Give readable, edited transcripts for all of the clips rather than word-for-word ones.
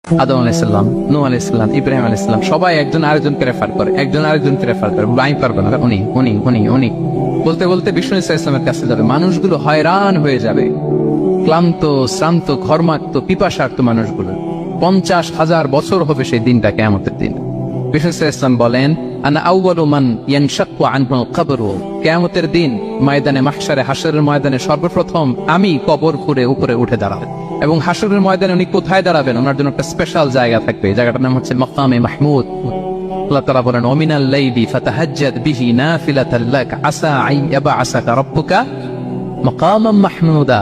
আদম আলাইহিসসালাম, নূহ আলাইহিসসালাম, ইব্রাহিম আলাইহিসসালাম সবাই একজন আরেকজনকে রেফার করে, একজন আরেকজনকে রেফার করে। আমি পারবো না, উনি উনি উনি উনি বলতে বলতে বিষ্ণু ইসলামের কাছে যাবে। মানুষগুলো হয়রান হয়ে যাবে, ক্লান্ত, শ্রান্ত, ঘর্মাক্ত, পিপাসার্ত মানুষগুলো। 50,000 বছর হবে সেই দিনটা, কিয়ামতের দিন। বিষ্ণু ইসলাম বলেন, আনা আউয়ালু মান ইয়ানশাক্কু আনহুল কবরু। কিয়ামতের দিন ময়দানে মাহশারে, হাশরের ময়দানে সর্বপ্রথম আমি কবর খুঁড়ে উপরে উঠে দাঁড়াবেন। এবং হাশরের ময়দানে উনি কোথায় দাঁড়াবেন? ওনার জন্য একটা স্পেশাল জায়গা থাকবে। জায়গাটার নাম হচ্ছে মাকামে মাহমুদ। আল্লাহ তাআলা বলেন, ওমিনাল লাইলি ফাতাহাজ্জাদ বিহি নাফিলাতাল লাক আসা আন ইয়াবআসাকা রাব্বুকা মাকামান মাহমুদা।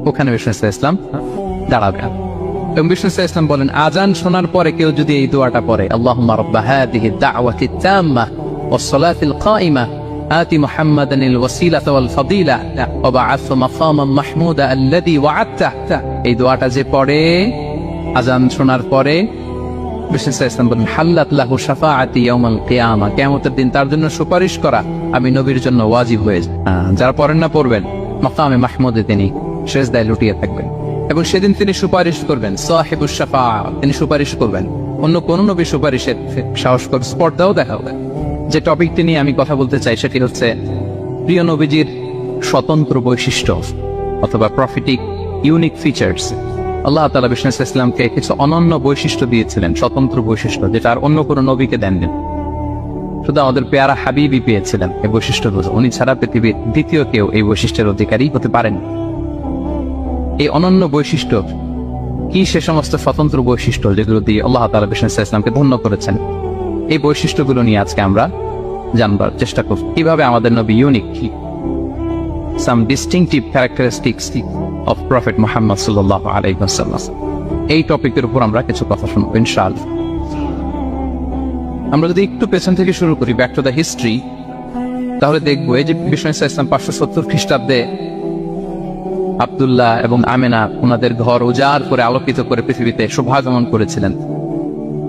ওখানে বিষ্ণু ইসলাম দাঁড়াবেন। এবং বিষ্ণু ইসলাম বলেন, আজান শোনার পরে কেউ যদি এই দোয়াটা পড়ে, আল্লাহুম্মা রাব্বা হাযিহি দাওয়াতি তাম্মা ওয়াস সালাতিল কাইমা আতি মুহাম্মাদানিল ওয়াসিলাতা ওয়াল ফাদিলা ওয়া বা'আথহু মাকামান মাহমুদা আল্লাযী ওয়া'আদতা। এই দোয়াটা যে পড়ে আজান শোনার পরে, বিষ্ণু ইসলাম বলেন, হাল্লাত লাহু শাফাআতি ইয়াউমাল কিয়ামা। কিয়ামতের দিন তার জন্য সুপারিশ করা আমি নবীর জন্য ওয়াজিব হয়ে যায়। যারা পড়েন না পড়বেন, মাকামে মাহমুদে তিনি সিজদায় লুটিয়ে থাকবেন এবং সেদিন তিনি সুপারিশ করবেন। সাহিবুশ শাফাআ, তিনি সুপারিশ করবেন। অন্য কোন নবী সুপারিশের সাহস করে স্পর্ধাও দেখাবে। যে টপিকটি নিয়ে আমি কথা বলতে চাই সেটি হচ্ছে প্রিয় নবীজির স্বতন্ত্র বৈশিষ্ট্য অথবা প্রফিটিক ইউনিক ফিচার্স। আল্লাহ তাআলা বিষ্ণু ইসলামকে কিছু অনন্য বৈশিষ্ট্য দিয়েছিলেন, স্বতন্ত্র বৈশিষ্ট্য, যেটা আর অন্য কোনো নবীকে দেননি। শুধু আমাদের পেয়ারা হাবিবই পেয়েছিলেন এই বৈশিষ্ট্যগুলো। উনি ছাড়া পৃথিবীর দ্বিতীয় কেউ এই বৈশিষ্ট্যের অধিকারী হতে পারেন। এই অনন্য বৈশিষ্ট্য কি? সে সমস্ত স্বতন্ত্র বৈশিষ্ট্য যেগুলো দিয়ে আল্লাহ তাআলা বিষ্ণু ইসলামকে ধন্য করেছেন। এই বৈশিষ্ট্যগুলো নিয়ে আজকে আমরা জানবার চেষ্টা করব, কিভাবে আমাদের নবী unique, some distinctive characteristics of prophet Muhammad সাল্লাল্লাহু আলাইহি ওয়াসাল্লাম। এই টপিকের উপর আমরা কিছু কথা শুনবো ইনশাআল্লাহ। আমরা যদি একটু পেছন থেকে শুরু করি, ব্যাক টু দ্য হিস্ট্রি, তাহলে দেখবো এই যে বিষ্ণু ইসলাম 570 খ্রিস্টাব্দে আব্দুল্লাহ এবং আমেনা ওনাদের ঘর উজাড় করে আলোকিত করে পৃথিবীতে শুভাগমন করেছিলেন।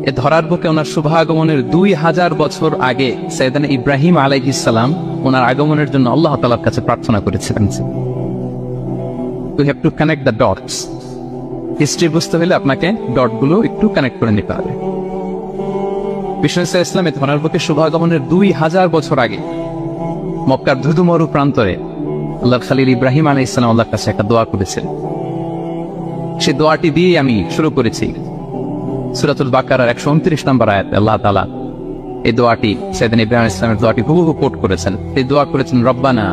এ ধরার বুকে ওনার শুভাগমনের 2000 বছর আগে সাইয়েদনা ইব্রাহিম আলাইহিস সালাম ওনার আগমনের জন্য আল্লাহ তাআলার কাছে প্রার্থনা করেছিলেন। We have to connect the dots. History বুঝতে হলে আপনাকে ডটগুলো একটু কানেক্ট করে নিতে হবে। বিষ্ণু ইসলাম এ ধরার বুকে শুভাগমনের 2000 বছর আগে মক্কার ধুধুমরু প্রান্তরে আল্লাহর খলিল ইব্রাহিম আলাইহিস সালাম আল্লাহর কাছে একটা দোয়া করেছিলেন। সেই দোয়াটি দিয়ে আমি শুরু করেছি। সূরাতুল বাকারার 129 নম্বর আয়াতে আল্লাহ তাআলা এই দোয়াটি, সাইয়েদনা ইব্রাহিম আলাইহিস সালামের দোয়াটি হুবহু কোট করেছেন। এই দোয়া করেছেন, রব্বানা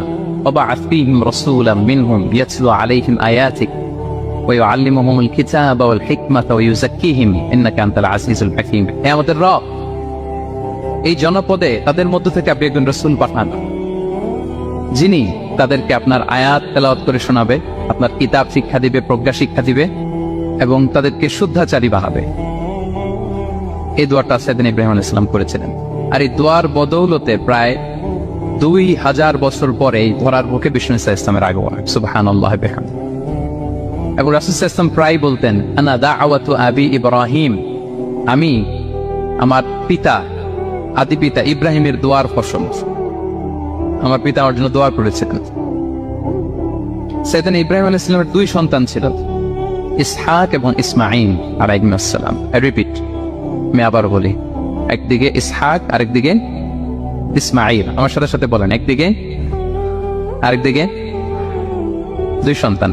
ওয়াবআথ ফীহিম রাসূলাম মিনহুম ইয়াতলু আলাইহিম আয়াতিক ওয়া ইউআল্লিমুহুমুল কিতাবা ওয়াল হিকমাতা ওয়া ইউযাক্কিহিম ইন্নাকা আনতাল আজিজুল হাকীম। হে আমাদের রব, এই জনপদে তাদের মধ্য থেকে আপনি একজন রাসূল পাঠান, যিনি তাদেরকে আপনার আয়াত তেলাওয়াত করে শোনাবে, আপনার কিতাব শিক্ষা দিবে, প্রজ্ঞা শিক্ষা দিবে এবং তাদেরকে শুদ্ধাচারী বানাবে। এই দোয়াটা সাইয়েদনা ইব্রাহিম আলাইহিস সালাম করেছিলেন। আর এই দোয়ার বদৌলতে প্রায় 2000 বছর পরে এই ধরার বুকে বিষ্ণু ইসলামের আগমন। সুবহানাল্লাহ বিহামদিহি। এবং রাসূল সাল্লাল্লাহু আলাইহি ওয়াসাল্লাম প্রায় বলতেন, আনা দাওয়াতু আবি ইব্রাহিম, আমি আমার পিতা, আদি পিতা ইব্রাহিমের দোয়ার ফসল। আমার পিতা আমার জন্য দোয়া করেছিলেন। সাইয়েদনা ইব্রাহিম আলাইহিস সালামের 2 সন্তান ছিল, ইসহাক এবং ইসমাঈল আলাইহিস সালাম। আই রিপিট, আমি আবার বলি, একদিকে ইসহাক আরেকদিকে ইসমাঈল। আমার সাথে সাথে বলেন, একদিকে আরেকদিকে 2 সন্তান।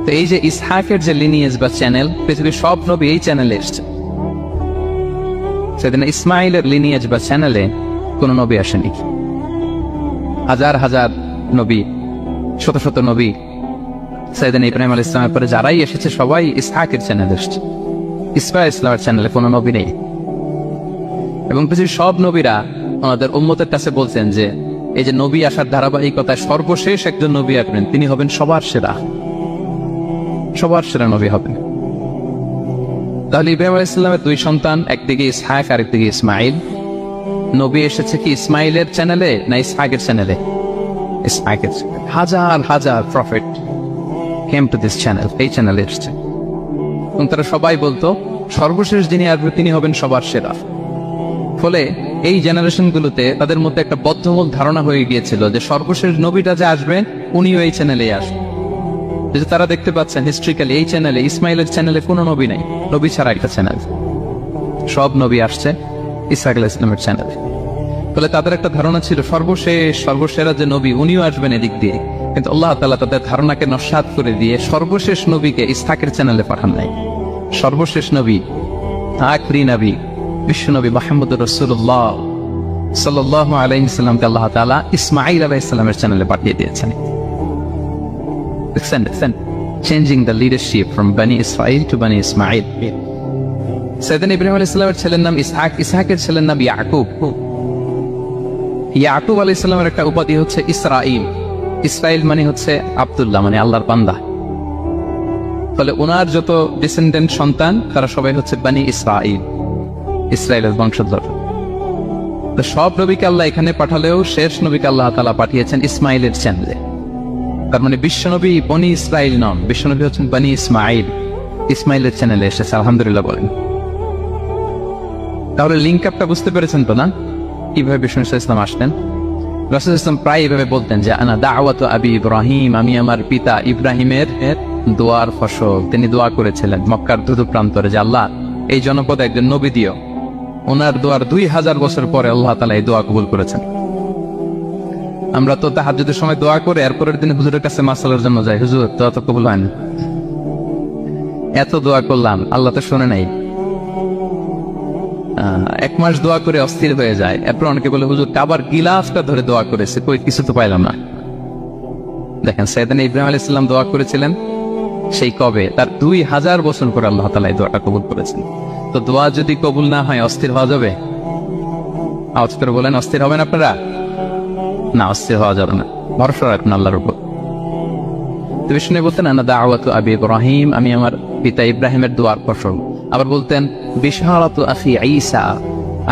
তো এই যে ইসহাকের যে লিনিয়েজ বা চ্যানেল, পৃথিবীর সব নবী এই চ্যানেলে এসছে। সেদিন ইসমাঈলের লিনিয়েজ বা চ্যানেলে কোন নবী আসেনি। হাজার হাজার নবী, শত শত নবী সাইয়েদনা ইব্রাহিম আলাইহিস সালামের পরে যারাই এসেছে সবাই ইসহাকের চ্যানেলে এসেছে। ইসমাঈলের চ্যানেলে কোনো নবী নেই। এবং পৃথিবীর সব নবীরা ওনাদের উম্মতের কাছে বলছেন যে এই যে নবী আসার ধারাবাহিকতায় সর্বশেষ একজন নবী আসবেন, তিনি হবেন সবার সেরা, সবার সেরা নবী হবেন। তাহলে ইব্রাহিম আলাইহিস সালামের 2 সন্তান, একদিকে ইসহাক আরেকদিকে ইসমাঈল। নবী এসেছে কি ইসমাঈলের চ্যানেলে না ইসহাকের চ্যানেলে? ইসহাকের। হাজার হাজার prophet came to this channel, এই চ্যানেলে এসেছে। এবং তারা সবাই বলতো সর্বশেষ যিনি আসবে তিনি হবেন সবার সেরা। ফলে এই জেনারেশনগুলোতে তাদের মধ্যে একটা বদ্ধমূল ধারণা হয়ে গিয়েছিল যে সর্বশেষ নবীটা যে আসবে উনিও এই চ্যানেলেই আসবে। যে তারা দেখতে পাচ্ছেন হিস্ট্রিক্যালি এই চ্যানেলে, ইসমাইলের চ্যানেলে কোনো নবী নাই, নবী ছাড়া একটা চ্যানেল, সব নবী আসছে ইসহাক আলাইহিস সালামের চ্যানেলে। ফলে তাদের একটা ধারণা ছিল সর্বশেরা যে নবী উনিও আসবেন এদিক দিয়ে, কিন্তু আল্লাহ তাআলা তাদের ধারণাকে নস্যাৎ করে দিয়ে সর্বশেষ নবীকে ইসহাকের চ্যানেলে পাঠান নাই। সর্বশেষ নবী, আখরি নবী, বিশ্ব নবী মুহাম্মদুর রাসূলুল্লাহ সাল্লাল্লাহু আলাইহি ওয়াসাল্লামকে আল্লাহ তাআলা ইসমাঈল আলাইহিস সালামের চ্যানেলে পাঠিয়ে দিয়েছেন। চেঞ্জিং দ্য লিডারশিপ ফ্রম বনি ইসরাইল টু বনি ইসমাঈল। সাইয়েদনা ইব্রাহিম আলাইহিস সালামের ছেলের নাম ইসহাক, ইসহাকের ছেলের নাম ইয়াকুব। ইয়াকুব আলাইহিস সালামের একটা উপাধি হচ্ছে ইসরাঈল। ইসরাইল মানে হচ্ছে আব্দুল্লাহ, মানে আল্লাহর বান্দা। ফলে ওনার যত ডিসেন্ডেন্ট সন্তান তারা সবাই হচ্ছে বনি ইসরাঈল, ইসরাইলের বংশধর। তো সব নবীকে আল্লাহ এখানে পাঠালেও শেষ নবীকে আল্লাহ তাআলা পাঠিয়েছেন ইসমাইলের চ্যানেলে। তার মানে বিশ্বনবী বনি ইসরাইল নন, বিশ্বনবী হচ্ছেন বনি ইসমাইল, ইসমাইলের চ্যানেলে এসেছে। আলহামদুলিল্লাহ বলেন। তাহলে লিঙ্ক আপটা বুঝতে পেরেছেন তো না, কিভাবে বিষ্ণু ইসলাম আসলেন? রাসূল ইসলাম প্রায় এভাবে বলতেন যে আনা দাওয়াতু আবি ইব্রাহিম, আমি আমার পিতা ইব্রাহিমের দোয়ার ফসল। তিনি দোয়া করেছিলেন মক্কার ধুধু প্রান্তরে যে আল্লাহ এই জনপদে একজন নবী দিও। ওনার দোয়ার 2000 বছর পরে আল্লাহ তাআলা এই দোয়া কবুল করেছেন। আমরা তো তাহাজ্জুদের সময় দোয়া করে এরপরের দিন হুজুরের কাছে মাসালার জন্য যাই, হুজুর দোয়া তো কবুল হয় না, এত দোয়া করলাম আল্লাহ তো শুনে নাই। 1 মাস দোয়া করে অস্থির হয়ে যায়। এরপর অনেকে বলে হুজুর কাবার গিলাফটা ধরে দোয়া করেছে, কই কিছু তো পাইলাম না। দেখেন সাইয়েদনা ইব্রাহিম আলাইহিস সালাম দোয়া করেছিলেন সেই কবে, তার 2000 বছর পরে আল্লাহ তাআলা এই দোয়াটা কবুল করেছেন। তো দোয়া যদি কবুল না হয় অস্থির হওয়া যাবে? আওয়াজ করে বলেন, অস্থির হবেন আপনারা? না, অস্থির হওয়া যাবে না, ভরসা রাখুন আল্লাহর উপর। তো বিষ্ণু বলতেন আনা দাওয়াতু আবি ইব্রাহিম, আমি আমার পিতা ইব্রাহিমের দোয়ার ফসল। আবার বলতেন বিশারাতু আখি ঈসা,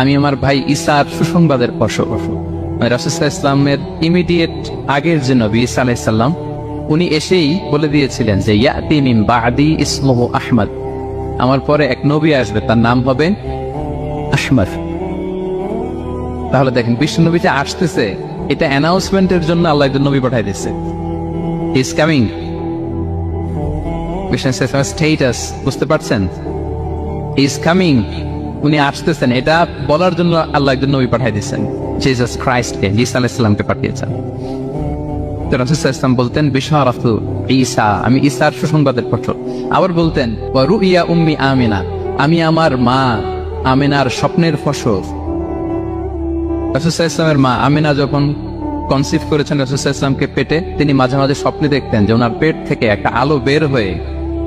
আমি আমার ভাই ঈসার সুসংবাদের ফসল। রাসূল সাল্লাল্লাহু আলাইহি ওয়াসাল্লামের ইমিডিয়েট আগের যে নবী ঈসা আলাইহিস সালাম, উনি এসেই বলে দিয়েছিলেন যে ইয়াতি মিন বাদি ইসমুহু আহমদ, আমার পরে এক নবী আসবে তার নাম হবে আহমদ। তাহলে দেখেন বিশ্ব নবী যে আসতেছে এটা অ্যানাউন্সমেন্টের জন্য আল্লাহ একজন নবী পাঠিয়ে দিয়েছে। He is coming. স্টেটাস বুঝতে পারছেন? হি ইজ কামিং, উনি আসতেছেন, এটা বলার জন্য আল্লাহ একজন নবী পাঠিয়ে দিয়েছেন, জিসাস ক্রাইস্টকে, ঈসা আলাইহিস সালামকে পাঠিয়েছেন। তো রাসূল সাল্লাল্লাহু আলাইহি ওয়াসাল্লাম বলতেন বিশারাতু ঈসা, আমি ঈসার সুসংবাদের ফসল। আবার বলতেন ওয়া রুইয়া উম্মি আমিনা, আমি আমার মা আমিনার স্বপ্নের ফসল। রাসূল সাল্লাল্লাহু আলাইহি ওয়াসাল্লামের মা আমিনা যখন কনসিভ করেছেন রাসূল সাল্লাল্লাহু আলাইহি ওয়াসাল্লামকে পেটে, তিনি মাঝে মাঝে স্বপ্নে দেখতেন যে ওনার পেট থেকে একটা আলো বের হয়ে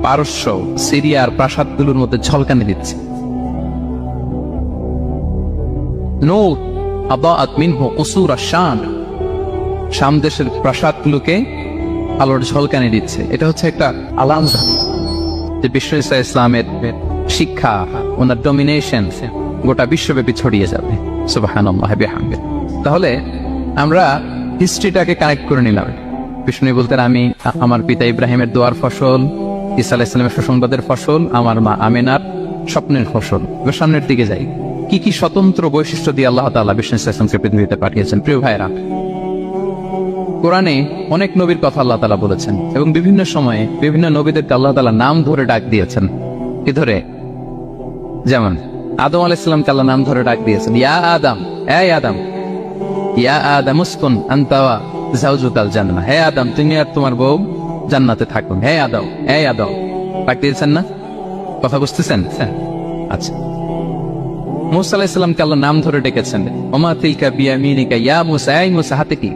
পারস্য সিরিয়ার প্রাসাদগুলোর মধ্যে ঝলকানি দিচ্ছে। নূর আদাআত মিনহু কুসুর আশ-শাম, শাম দেশের প্রাসাদগুলোকে আলোর ঝলকানি দিচ্ছে। এটা হচ্ছে একটা আলামত যে বিশ্ব ইসলামের শিক্ষা, ওনার ডমিনেশন গোটা বিশ্বব্যাপী ছড়িয়ে যাবে। সুবহানাল্লাহ বিহামদিহি। তাহলে আমরা হিস্ট্রিটাকে কানেক্ট করে নিলাম। বিষ্ণু বলতেন আমি আমার পিতা ইব্রাহিমের দোয়ার ফসল, ঈসা আলাইহিস সালামের সুসংবাদের ফসল, আমার মা আমিনার স্বপ্নের ফসল। এবার সামনের দিকে যাই, কি কি স্বতন্ত্র বৈশিষ্ট্য দিয়ে আল্লাহ তাআলা বিষ্ণু ইসলামকে পৃথিবীতে পাঠিয়েছেন। প্রিয় ভাইরা, কোরআনে অনেক নবীর কথা আল্লাহ তাআলা বলেছেন এবং বিভিন্ন সময়ে বিভিন্ন নবীদেরকে আল্লাহ তাআলা নাম ধরে ডাক দিয়েছেন। কি ধরে? যেমন আদম আলাইহিস সালামকে আল্লাহ নাম ধরে ডাক দিয়েছেন, ইয়া আদম, এই আদম, ইয়া আদম উসকুন আনতা ওয়া যাওজুকাল জান্নাহ, হে আদম তুমি আর তোমার বউ জান্নাতে থাকুন, হে আদম, এই আদম। ডাক দিয়েছেন না? কথা বুঝতেছেন? আচ্ছা। মুসা আলাইহিস সালামকে আল্লাহ নাম ধরে ডেকেছেন, ওমা তিলকা বিয়ামিনিকা ইয়া মুসা, এই মুসা হাতে কি?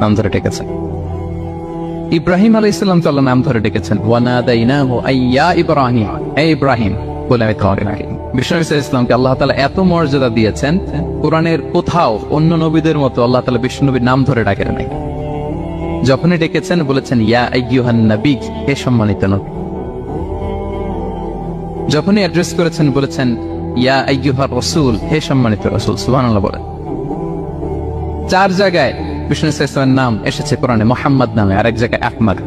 নাম ধরে ডেকেছেন। ইব্রাহিম আলাইহিস সালামকে আল্লাহ নাম ধরে ডেকেছেন, ওয়া নাদাইনাহু আইয়া ইব্রাহিম, হে ইব্রাহিম বলে আমি তোমাকে ডাকি। বিষ্ণু ইসলামকে আল্লাহ তাআলা এত মর্যাদা দিয়েছেন, কোরআনের কোথাও অন্য নবীদের মতো আল্লাহ তাআলা বিষ্ণু নবীর নাম ধরে ডাকেন নাই। যখনই ডেকেছেন বলেছেন ইয়া আইয়ুহান নবী, হে সম্মানিত নবী। যখনই অ্যাড্রেস করেছেন বলেছেন ইয়া আইয়ুহার রাসূল, হে সম্মানিত রাসূল। সুবহানাল্লাহ বলেন। 4 জায়গায় বিষ্ণু ইসলামের নাম এসেছে কোরআনে মুহাম্মদ নামে, আর এক জায়গায় আহমদ।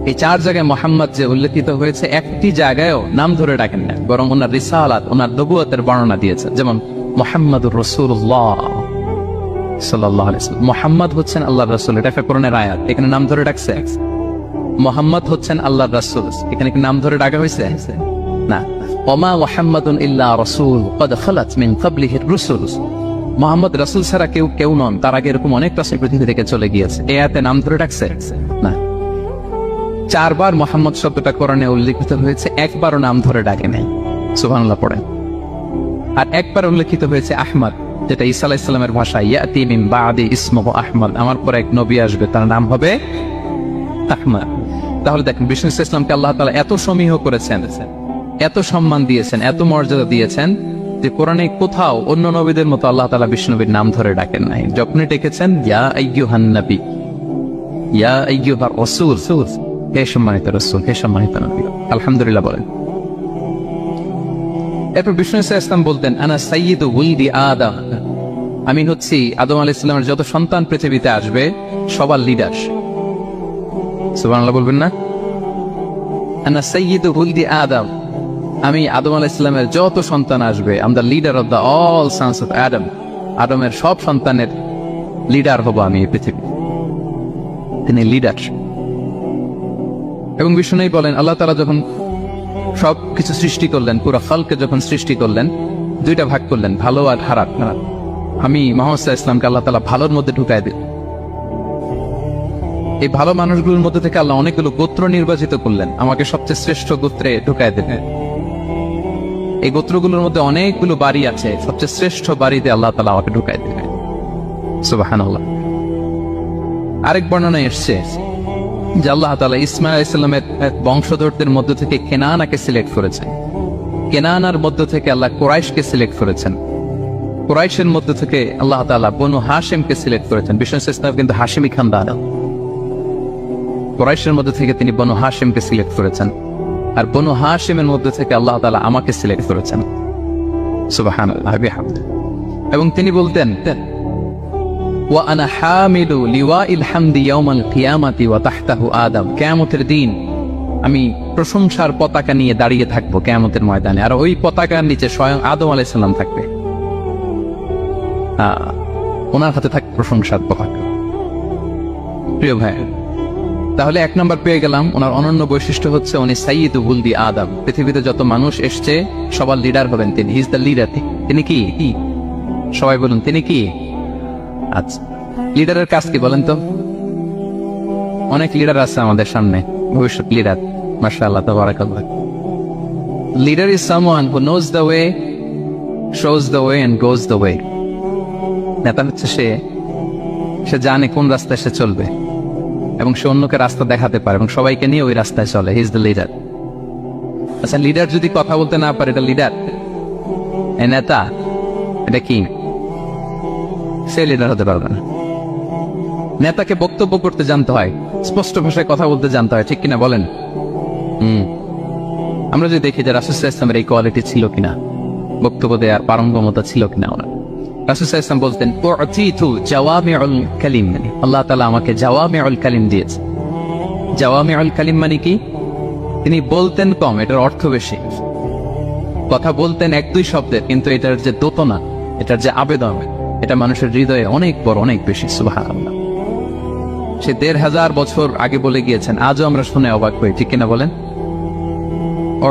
এই 4 জায়গায় মুহাম্মদ যে উল্লেখিত হয়েছে, একটি জায়গায়ও নাম ধরে ডাকেন না, বরং ওনার রিসালাত, ওনার নবুয়তের বর্ণনা দিয়েছেন। যেমন মুহাম্মাদুর রাসূলুল্লাহ সাল্লাল্লাহু আলাইহি ওয়াসাল্লাম, মুহাম্মদ হচ্ছেন আল্লাহর রাসূল, এটা কোরআনের আয়াত, এখানে নাম ধরে ডাকছে। মোহাম্মদ হচ্ছেন আল্লাহর রাসূল। এখানে কি নাম ধরে ডাকা হয়েছে? না। ওমা মুহাম্মাদুন ইল্লা রাসূল ক্বাদ খালাত মিন ক্বাবলিহির রুসুল। মোহাম্মদ রাসূল ছাড়া কেউ নন, তার আগে এরকম অনেক রাসূল পৃথিবী থেকে চলে গিয়েছে। এই আয়াতে নাম ধরে ডাকছে না। 4 বার মোহাম্মদ শব্দটা কোরআনে উল্লেখিত হয়েছে, একবারও নাম ধরে ডাকে নাই। সুবহানাল্লাহ পড়েন। আর একবার উল্লেখিত হয়েছে আহমদ, যেটা ঈসা আলাইহিস সালামের ভাষা, ইয়াতি মিন বাদি ইসমুহু আহমদ, আমার পরে এক নবী আসবে, তার নাম হবে আহমদ। তাহলে দেখেন বিষ্ণু ইসলামকে আল্লাহ তাআলা এত সমীহ করেছেন, এত সম্মান দিয়েছেন, এত মর্যাদা দিয়েছেন যে কোরআনে কোথাও অন্য নবীদের মতো আল্লাহ তাআলা বিষ্ণু নবীর নাম ধরে ডাকেন নাই। যখনই ডেকেছেন ইয়া আইয়ুহান নবী, ইয়া আইয়ুহার রাসূল, হে সম্মানিত রাসূল, হে সম্মানিত নবী। আলহামদুলিল্লাহ বলেন। এরপর বিষ্ণু ইসলাম বলতেন আনা সাইয়্যিদু ওয়ালদি আদম, আমি হচ্ছি আদম আলাইহিস সালামের যত সন্তান পৃথিবীতে আসবে সবার লিডার। সুবহানাল্লাহ বলবেন না? আনা সাইয়্যিদু ওয়ালদি আদম, আমি আদম আলাইহিস সালামের যত সন্তান আসবে, I am the leader of the all sons of আদম, আদমের সব সন্তানের লিডার হব আমি এই পৃথিবী। তিনি লিডার। এবং বিষ্ণু বলেন আল্লাহ তাআলা যখন সব কিছু সৃষ্টি করলেন, পুরো খালকে যখন সৃষ্টি করলেন, দুইটা ভাগ করলেন, ভালো আর খারাপ। আমি মুহাম্মদ সাল্লাল্লাহু আলাইহি ওয়াসাল্লামকে আল্লাহ তাআলা ভালোর মধ্যে ঢুকায় দিলেন। এই ভালো মানুষগুলোর মধ্যে থেকে আল্লাহ অনেকগুলো গোত্র নির্বাচিত করলেন, আমাকে সবচেয়ে শ্রেষ্ঠ গোত্রে ঢুকায় দিলেন। এই গোত্রগুলোর মধ্যে অনেকগুলো বাড়ি আছে, সবচেয়ে শ্রেষ্ঠ বাড়িতে আল্লাহ তাআলা আমাকে ঢুকায় দিলেন। সুবহানাল্লাহ। আরেক বর্ণনায় এসেছে যে আল্লাহ তাআলা ইসমাঈল আলাইহিস সালামের বংশধরদের মধ্য থেকে কেনানাকে সিলেক্ট করেছেন, কেনানার মধ্য থেকে আল্লাহ কুরাইশকে সিলেক্ট করেছেন, কুরাইশের মধ্য থেকে আল্লাহ তাআলা বনু হাশিমকে সিলেক্ট করেছেন। বিষ্ণু ইসলাম কিন্তু হাশিমি খানদান, কুরাইশের মধ্য থেকে তিনি বনু হাশিমকে সিলেক্ট করেছেন, আর বনু হাশিমের মধ্য থেকে আল্লাহ তাআলা আমাকে সিলেক্ট করেছেন। সুবহানাল্লাহ বিহামদিহি। এবং তিনি বলতেন ওয়া আনা হামিলু লিওয়াইল হামদি ইয়াউমাল কিয়ামাতি ওয়া তাহতাহু আদম, কিয়ামতের দিন আমি প্রশংসার পতাকা নিয়ে দাঁড়িয়ে থাকবো কিয়ামতের ময়দানে, আর ওই পতাকার নিচে স্বয়ং আদম আলাইহিস সালাম থাকবে, ওনার হাতে থাকবে প্রশংসার পতাকা। প্রিয় ভাই, তাহলে 1 নম্বর পেয়ে গেলাম, ওনার অনন্য বৈশিষ্ট্য হচ্ছে উনি সাইয়্যিদু ওয়ালদি আদম, পৃথিবীতে যত মানুষ এসছে সবার লিডার হবেন তিনি। He is the leader. তিনি কি? সবাই বলুন তিনি কি? আচ্ছা, লিডারের কাজ কি বলেন তো? অনেক লিডার আছে আমাদের সামনে, ভবিষ্যৎ লিডার, মাশাআল্লাহ তাবারাকাল্লাহ। Leader is someone who knows the way, shows the way and goes the way. নেতা হচ্ছে সে জানে কোন রাস্তায় সে চলবে এবং সে অন্যকে রাস্তা দেখাতে পারে এবং সবাইকে নিয়ে ওই রাস্তায় চলে। He is the leader. আচ্ছা, লিডার যদি কথা বলতে না পারে, এটা লিডার? নেতা এটা কি? সে লিডার হতে পারবে না। নেতাকে বক্তব্য করতে জানতে হয়, স্পষ্ট ভাষায় কথা বলতে জানতে হয়, ঠিক কিনা বলেন? আমরা যদি দেখি যে রাসূল সাল্লাল্লাহু আলাইহি ওয়াসাল্লামের এই কোয়ালিটি ছিল কিনা, বক্তব্য দেওয়ার পারঙ্গমতা ছিল কিনা। ওনার রাসূল সাল্লাল্লাহু আলাইহি ওয়াসাল্লাম বলতেন উতিতু জাওয়ামিউল কালিম, আল্লাহ তাআলা আমাকে জাওয়ামিউল কালিম দিয়েছে। জাওয়ামিউল কালিম মানে কি? তিনি বলতেন কম, এটার অর্থ বেশি। কথা বলতেন 1-2 শব্দের, কিন্তু এটার যে দোতনা, এটার যে আবেদন, এটা মানুষের হৃদয়ে অনেক বড়, অনেক বেশি। সুবহানাল্লাহ। সে 1500 বছর আগে বলে গিয়েছেন, আজও আমরা শুনে অবাক হই, ঠিক কিনা বলেন?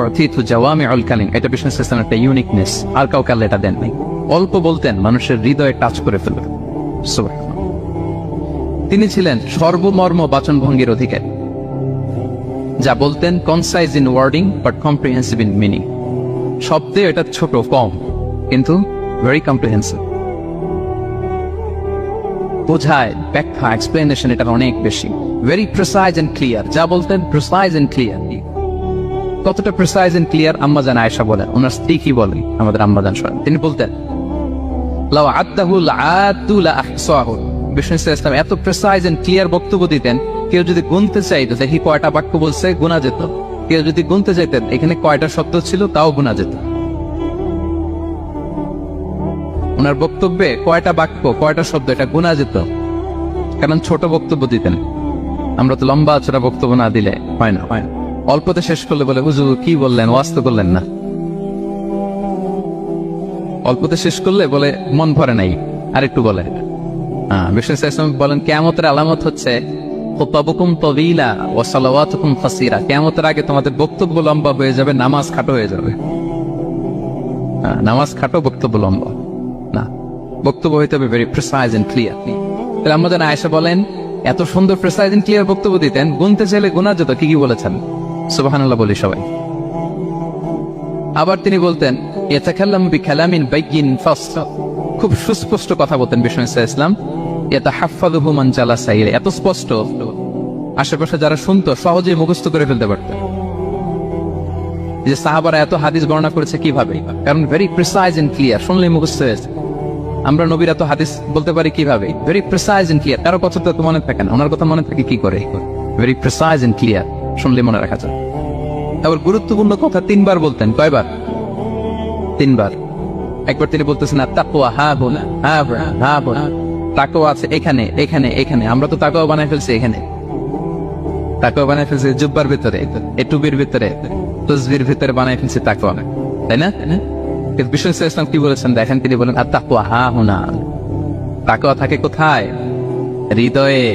উতিতু জাওয়ামিউল কালিম, এটা বিষ্ণু ইসলামের একটা ইউনিকনেস, আর কাউকে আল্লাহ এটা দেন নাই। অল্প বলতেন, মানুষের হৃদয়ে টাচ করে ফেলতেন। সুবহানাল্লাহ। তিনি ছিলেন সর্বমর্ম বাচনভঙ্গির অধিকারী। যা বলতেন concise in wording but comprehensive in meaning. শব্দে এটা ছোট, কম, কিন্তু ভেরি কম্প্রিহেন্সিভ। বোঝায়, ব্যাখ্যা, এক্সপ্লেনেশন এটার অনেক বেশি। Very precise and clear. যা বলতেন প্রিসাইজ এন্ড ক্লিয়ার। কতটা প্রিসাইজ এন্ড ক্লিয়ার? আম্মা জান আয়েশা বলেন, ওনার স্ত্রী কি বলেন, আমাদের আম্মা জান শোনেন, তিনি বলতেন লাউ আদাহু লাআদু লা আহসাহু। বিষ্ণু ইসলাম এত প্রিসাইজ এন্ড ক্লিয়ার বক্তব্য দিতেন, কেউ যদি গুনতে চাইতো দেখি কয়টা বাক্য বলছে, গুনা যেত। কেউ যদি গুনতে চাইতেন এখানে কয়টা শব্দ ছিল, তাও গুনা যেত। ওনার বক্তব্যে কয়টা বাক্য, কয়টা শব্দ, এটা গুনা যেত, কারণ ছোট বক্তব্য দিতেন। আমরা তো লম্বা চড়া বক্তব্য না দিলে হয় না। অল্পতে শেষ করলে বলে হুজুর কি বললেন, ওয়াজ তো করলেন না। অল্পতে শেষ করলে বলে মন ভরে নাই, আর একটু বলে। বিষ্ণু ইসলাম বলেন কিয়ামতের আলামত হচ্ছে খুতাবুকুম তাওয়িলা ওয়া সালাওয়াতুকুম কাসীরা, কিয়ামতের আগে তোমাদের বক্তব্য লম্বা হয়ে যাবে, নামাজ খাটো হয়ে যাবে। নামাজ খাটো, বক্তব্য লম্বা না, বক্তব্য হইতে হবে ভেরি প্রিসাইজ এন্ড ক্লিয়ার। তাহলে আমরা যেন আয়েশা বলেন এত সুন্দর প্রিসাইজ এন্ড ক্লিয়ার বক্তব্য দিতেন, গুনতে চাইলে গুনা যেত। কি কি বলেছেন? সুবহানাল্লাহ বলি সবাই। আবার তিনি বলতেন ইয়াতাকাল্লামু বিকালামিন বাইয়িন ফাসল, খুব সুস্পষ্ট কথা বলতেন বিষ্ণু ইসলাম। ইয়াতাহাফফাযুহু মান জালাসা ইলাইহি, এত স্পষ্ট আশেপাশে যারা শুনতো সহজেই মুখস্থ করে ফেলতে পারতেন। যে সাহাবারা এত হাদিস বর্ণনা করেছে কিভাবে? কারণ ভেরি প্রিসাইজ এন্ড ক্লিয়ার, শুনলেই মুখস্থ হয়েছে। আমরা নবীর এত হাদিস বলতে পারি কিভাবে? Very precise and clear. কারো কথা তো মনে থাকে না, ওনার কথা মনে থাকে কি করে? ভেরি প্রিসাইজ এন্ড ক্লিয়ার, শুনলে মনে রাখা যায়। আবার গুরুত্বপূর্ণ কথা 3 বার বলতেন। কয়বার? 3 বার। একবার তিনি বলতেছেন তাকওয়া হাহুনা, হাহুনা, তাকওয়া আছে এখানে, এখানে, এখানে। আমরা তো তাকওয়া বানাই ফেলছি এখানে, তাকওয়া বানাই ফেলছি জুব্বার ভিতরে, এই টুপির ভিতরে, তসবির ভিতরে বানাই ফেলছি তাকওয়া, তাই না? কিন্তু বিষ্ণু ইসলাম কি বলেছেন দেখেন, তিনি বলেন তাকওয়া হাহুনা, তাকওয়া থাকে কোথায়? হৃদয়ে।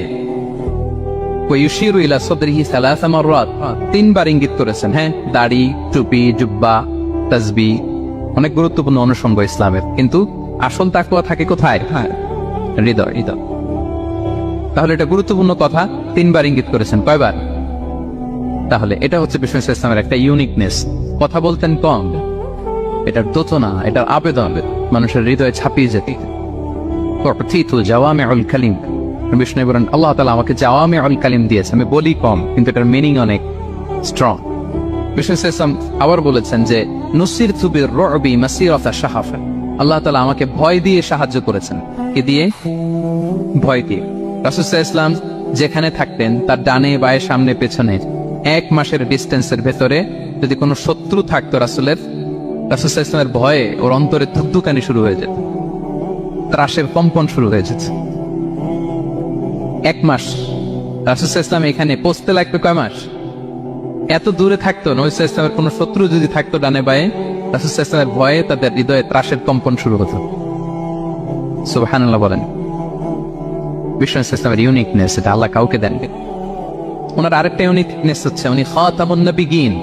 ওয়ায়ুশিরু ইলা সাদরিহি সালাসা মাররাত, 3 বার ইঙ্গিত করেছেন। হ্যাঁ, দাড়ি, টুপি, জুব্বা, তাসবিহ অনেক গুরুত্বপূর্ণ অনুষঙ্গ ইসলামের, কিন্তু আসল তাকওয়া থাকে কোথায়? হৃদয়। তাহলে এটা গুরুত্বপূর্ণ কথা, 3 বার ইঙ্গিত করেছেন। কয়বার? তাহলে এটা হচ্ছে বিষ্ণু ইসলামের একটা ইউনিকনেস। কথা বলতেন কম, এটার দোচনা, এটার আবেদন মানুষের হৃদয়ে ছাপিয়ে যেত। জাওয়ামিউল কালিম, বিষ্ণু বলেন আল্লাহ তাআলা আমাকে জাওয়ামিউল কালিম দিয়েছে, আমি বলি কম কিন্তু এটার মিনিং অনেক স্ট্রং। বিষ্ণু ইসলাম আবার বলেছেন যে নুসিরতু বির-রু'বি মাসিরাতা শাহফা, আল্লাহ তাআলা আমাকে ভয় দিয়ে সাহায্য করেছেন। কি দিয়ে? ভয় দিয়ে। রাসূল সাল্লাল্লাহু আলাইহি ওয়াসাল্লাম যেখানে থাকতেন তার ডানে বায়ে সামনে পেছনে 1 মাসের ডিস্টেন্সের ভেতরে যদি কোনো শত্রু থাকতো রাসূল সাল্লাল্লাহু আলাইহি ওয়াসাল্লামের ভয়ে ওর অন্তরে ধুকধুকানি শুরু হয়ে যেত, ত্রাসের কম্পন শুরু হয়ে যেত। 1 মাস রাসূল সাল্লাল্লাহু আলাইহি ওয়াসাল্লাম এখানে পৌঁছতে লাগবে কয় মাস? এত দূরে থাকতো, নবী সাল্লাল্লাহু আলাইহি ওয়াসাল্লামের কোনো শত্রু যদি থাকতো ডানে বায়ে, রাসূল সাল্লাল্লাহু আলাইহি ওয়াসাল্লামের ভয়ে তাদের হৃদয়ে ত্রাসের কম্পন শুরু হতো। সুবহানাল্লাহ বলেন। বিষ্ণু ইসলামের ইউনিকনেস, এটা আল্লাহ কাউকে দেন। ওনার আরেকটা ইউনিকনেস হচ্ছে উনি খাতামুন নবিয়্যিন,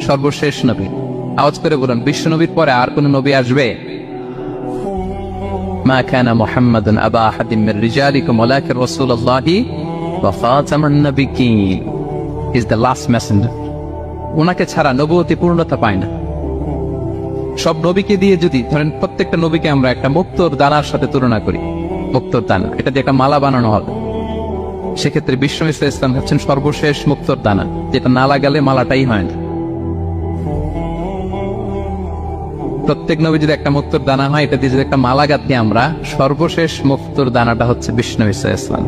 সর্বশেষ নবী। আওয়াজ করে বলেন বিশ্ব নবীর পরে আর কোন নবী আসবে? মা কানা মুহাম্মাদুন আবা আহাদিন মির রিজালিকুম ওয়ালাকিন রাসূলুল্লাহি ওয়া খাতামুন নবিয়্যিন, ইজ দ্য লাস্ট মেসেঞ্জার। ওনাকে ছাড়া নবুয়তি পূর্ণতা পায় না। সব নবীকে দিয়ে যদি ধরেন প্রত্যেকটা নবীকে আমরা একটা মুক্তোর দানার সাথে তুলনা করি, মুক্তোর দানা, এটা দিয়ে একটা মালা বানানো হবে, সেক্ষেত্রে বিষ্ণু ইসলাম হচ্ছেন সর্বশেষ মুক্তোর দানা, যেটা না লাগালে মালাটাই হয় না। প্রত্যেক নবী যদি একটা মুক্তোর দানা হয়, এটা দিয়ে যদি একটা মালা গাঁথি আমরা, সর্বশেষ মুক্তোর দানাটা হচ্ছে বিষ্ণু ইসলাম।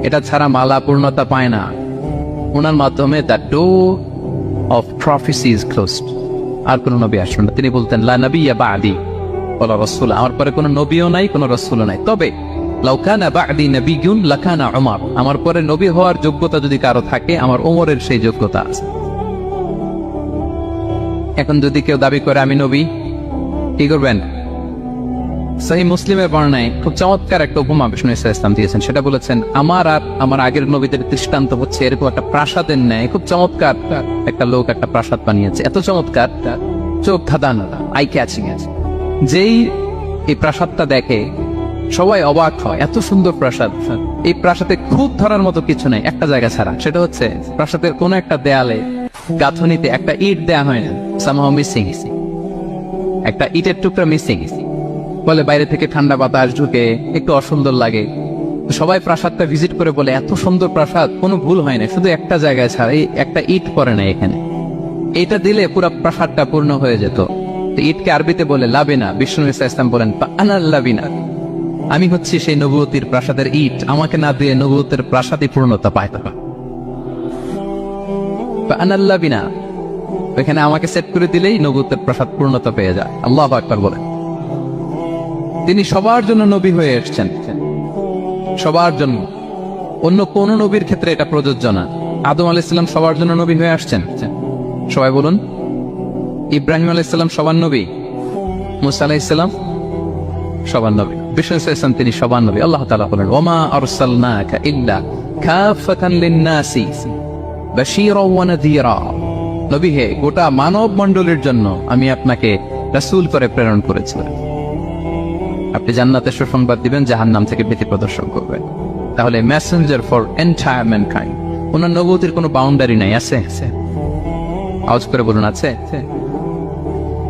এটা ছাড়া মালা পূর্ণতা পায় না। ওনার মাধ্যমে the door of prophecy is closed. আর কোন নবী আসবেন না। তিনি বলতেন লা নাবিয়্যা বা'দি ওয়ালা রাসূল, আমার পরে কোনো নবীও নাই, কোনো রাসূলও নাই। তবে লাউ কানা বা'দি নাবিয়্যুন লাকানা উমর, আমার পরে নবী হওয়ার যোগ্যতা যদি কারো থাকে, আমার ওমরের সেই যোগ্যতা আছে। এখন যদি কেউ দাবি করে আমি নবী, কি করবেন? সহিহ মুসলিমের বর্ণনায় খুব চমৎকার একটা উপমা বিষ্ণু ইসলাম দিয়েছেন। সেটা বলেছেন আমার আর আমার আগের নবীদের দৃষ্টান্ত হচ্ছে এরকম একটা প্রাসাদের ন্যায়। খুব চমৎকার একটা লোক একটা প্রাসাদ বানিয়েছে, এত চমৎকার, চোখ ধাঁধানো, আই ক্যাচিং আছে। যেই এই প্রাসাদটা দেখে সবাই অবাক হয়, এত সুন্দর প্রাসাদ। এই প্রাসাদে খুব ধরার মতো কিছু নেই একটা জায়গা ছাড়া, সেটা হচ্ছে প্রাসাদের কোন একটা দেয়ালে গাঁথনিতে একটা ইট দেয়া হয় না, সামহাউ মিসিং, একটা ইটের টুকরা মিসিং। বলে বাইরে থেকে ঠান্ডা বাতাস ঢুকে একটু অসুন্দর লাগে। সবাই প্রাসাদটা ভিজিট করে বলে এত সুন্দর প্রাসাদ, কোনো ভুল হয় না, শুধু একটা জায়গায় ছাড়া, এই একটা ইট পড়ে না এখানে। এটা দিলে পুরো প্রাসাদটা পূর্ণ হয়ে যেত। ইটকে আরবিতে বলে লাবিনা। বিষ্ণু ইসলাম বলেন আনাল লাবিনা, আমি হচ্ছি সেই নবুয়তির প্রাসাদের ইট, আমাকে না দিয়ে নবুয়তের প্রাসাদই পূর্ণতা পায় না। আনাল লাবিনা, ওইখানে আমাকে সেট করে দিলেই নবুয়তের প্রাসাদ পূর্ণতা পেয়ে যায়। আল্লাহু আকবার বলেন। তিনি সবার জন্য নবী হয়ে এসেছেন, সবার জন্য। অন্য কোন নবীর ক্ষেত্রে এটা প্রযোজ্য না। আদম আলাইহিস সালাম সবার জন্য নবী হয়ে আসছেন, সবাই বলুন। ইব্রাহিম আলাইহিস সালাম সবার নবী, মুসা আলাইহিস সালাম সবার নবী, বিষ্ণু ইসলাম তিনি সবার নবী। আল্লাহ তাআলা বলেন ওমা আরসালনাকা ইল্লা কাফাতান লিন-নাসি বাশীরাও ওয়া নাযীরা। নবী হে, গোটা মানব মণ্ডলীর জন্য আমি আপনাকে রাসূল করে প্রেরণ করেছিলাম। আপনি জান্নাতের সুসংবাদ দিবেন, জাহান্নাম থেকে ভীতি প্রদর্শন করবেন। তাহলে মেসেঞ্জার ফর এন্টায়ার ম্যানকাইন্ড। ওনার নবুয়তের কোনো বাউন্ডারি নাই, আছে? আওয়াজ করে বলুন, আছে?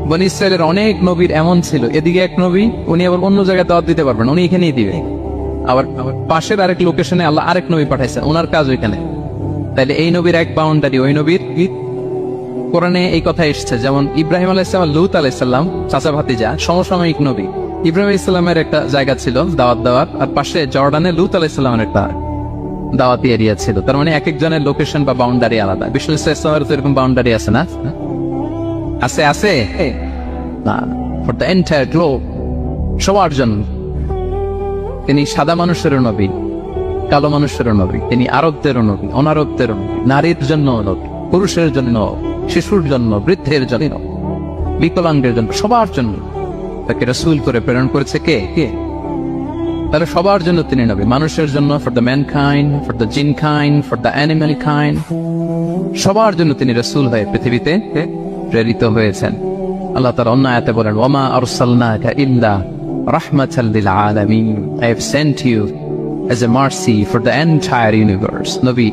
বনী ইসরায়েলের অনেক নবীর এমন ছিল, এদিকে এক নবী, উনি আবার অন্য জায়গায় দাওয়াত দিতে পারবেন, উনি এখানেই দিবে। আবার পাশের আরেক লোকেশনে আল্লাহ আরেক নবী পাঠাইছেন, ওনার কাজ ওইখানে। তাইলে এই নবীর এক বাউন্ডারি, ওই নবীর। কোরআনে এই কথা এসেছে, যেমন ইব্রাহিম আলাইহিস সালাম, লূত আলাইহিস সালাম চাচা ভাতিজা, সমসাময়িক নবী। ইব্রাহিম আলাইহিস সালামের একটা জায়গা ছিল দাওয়াত দেওয়ার, আর পাশে জর্ডানে লূত আলাইহিস সালামের একটা দাওয়াতি এরিয়া ছিল। তার মানে এক একজনের লোকেশন বা বাউন্ডারি আলাদা। বিষ্ণু ইসলামের তো এরকম বাউন্ডারি আছে না? আছে না, ফর দ্য এন্টায়ার গ্লোব, সবার জন্য। তিনি সাদা মানুষেরও নবী, কালো মানুষেরও নবী, তিনি আরবদেরও নবী, অনারবদেরও নবী, নারীর জন্য নবী, পুরুষের জন্য, শিশুর জন্য, বৃদ্ধের জন্য, বিকলাঙ্গের জন্য, সবার জন্য তাকে রাসূল করে প্রেরণ করেছে। কে? তাহলে সবার জন্য তিনি নবী, মানুষের জন্য, for the mankind, for the জিনকাইন্ড, for the animal kind, সবার জন্য তিনি রাসূল হয়ে পৃথিবীতে প্রেরিত হয়েছেন। আল্লাহ তাআলা অন্য আয়াতে বলেন, ওয়া মা আরসালনাকা ইল্লা রাহমাতাল লিল আলামিন, I have sent you as a mercy for the entire universe. নবী,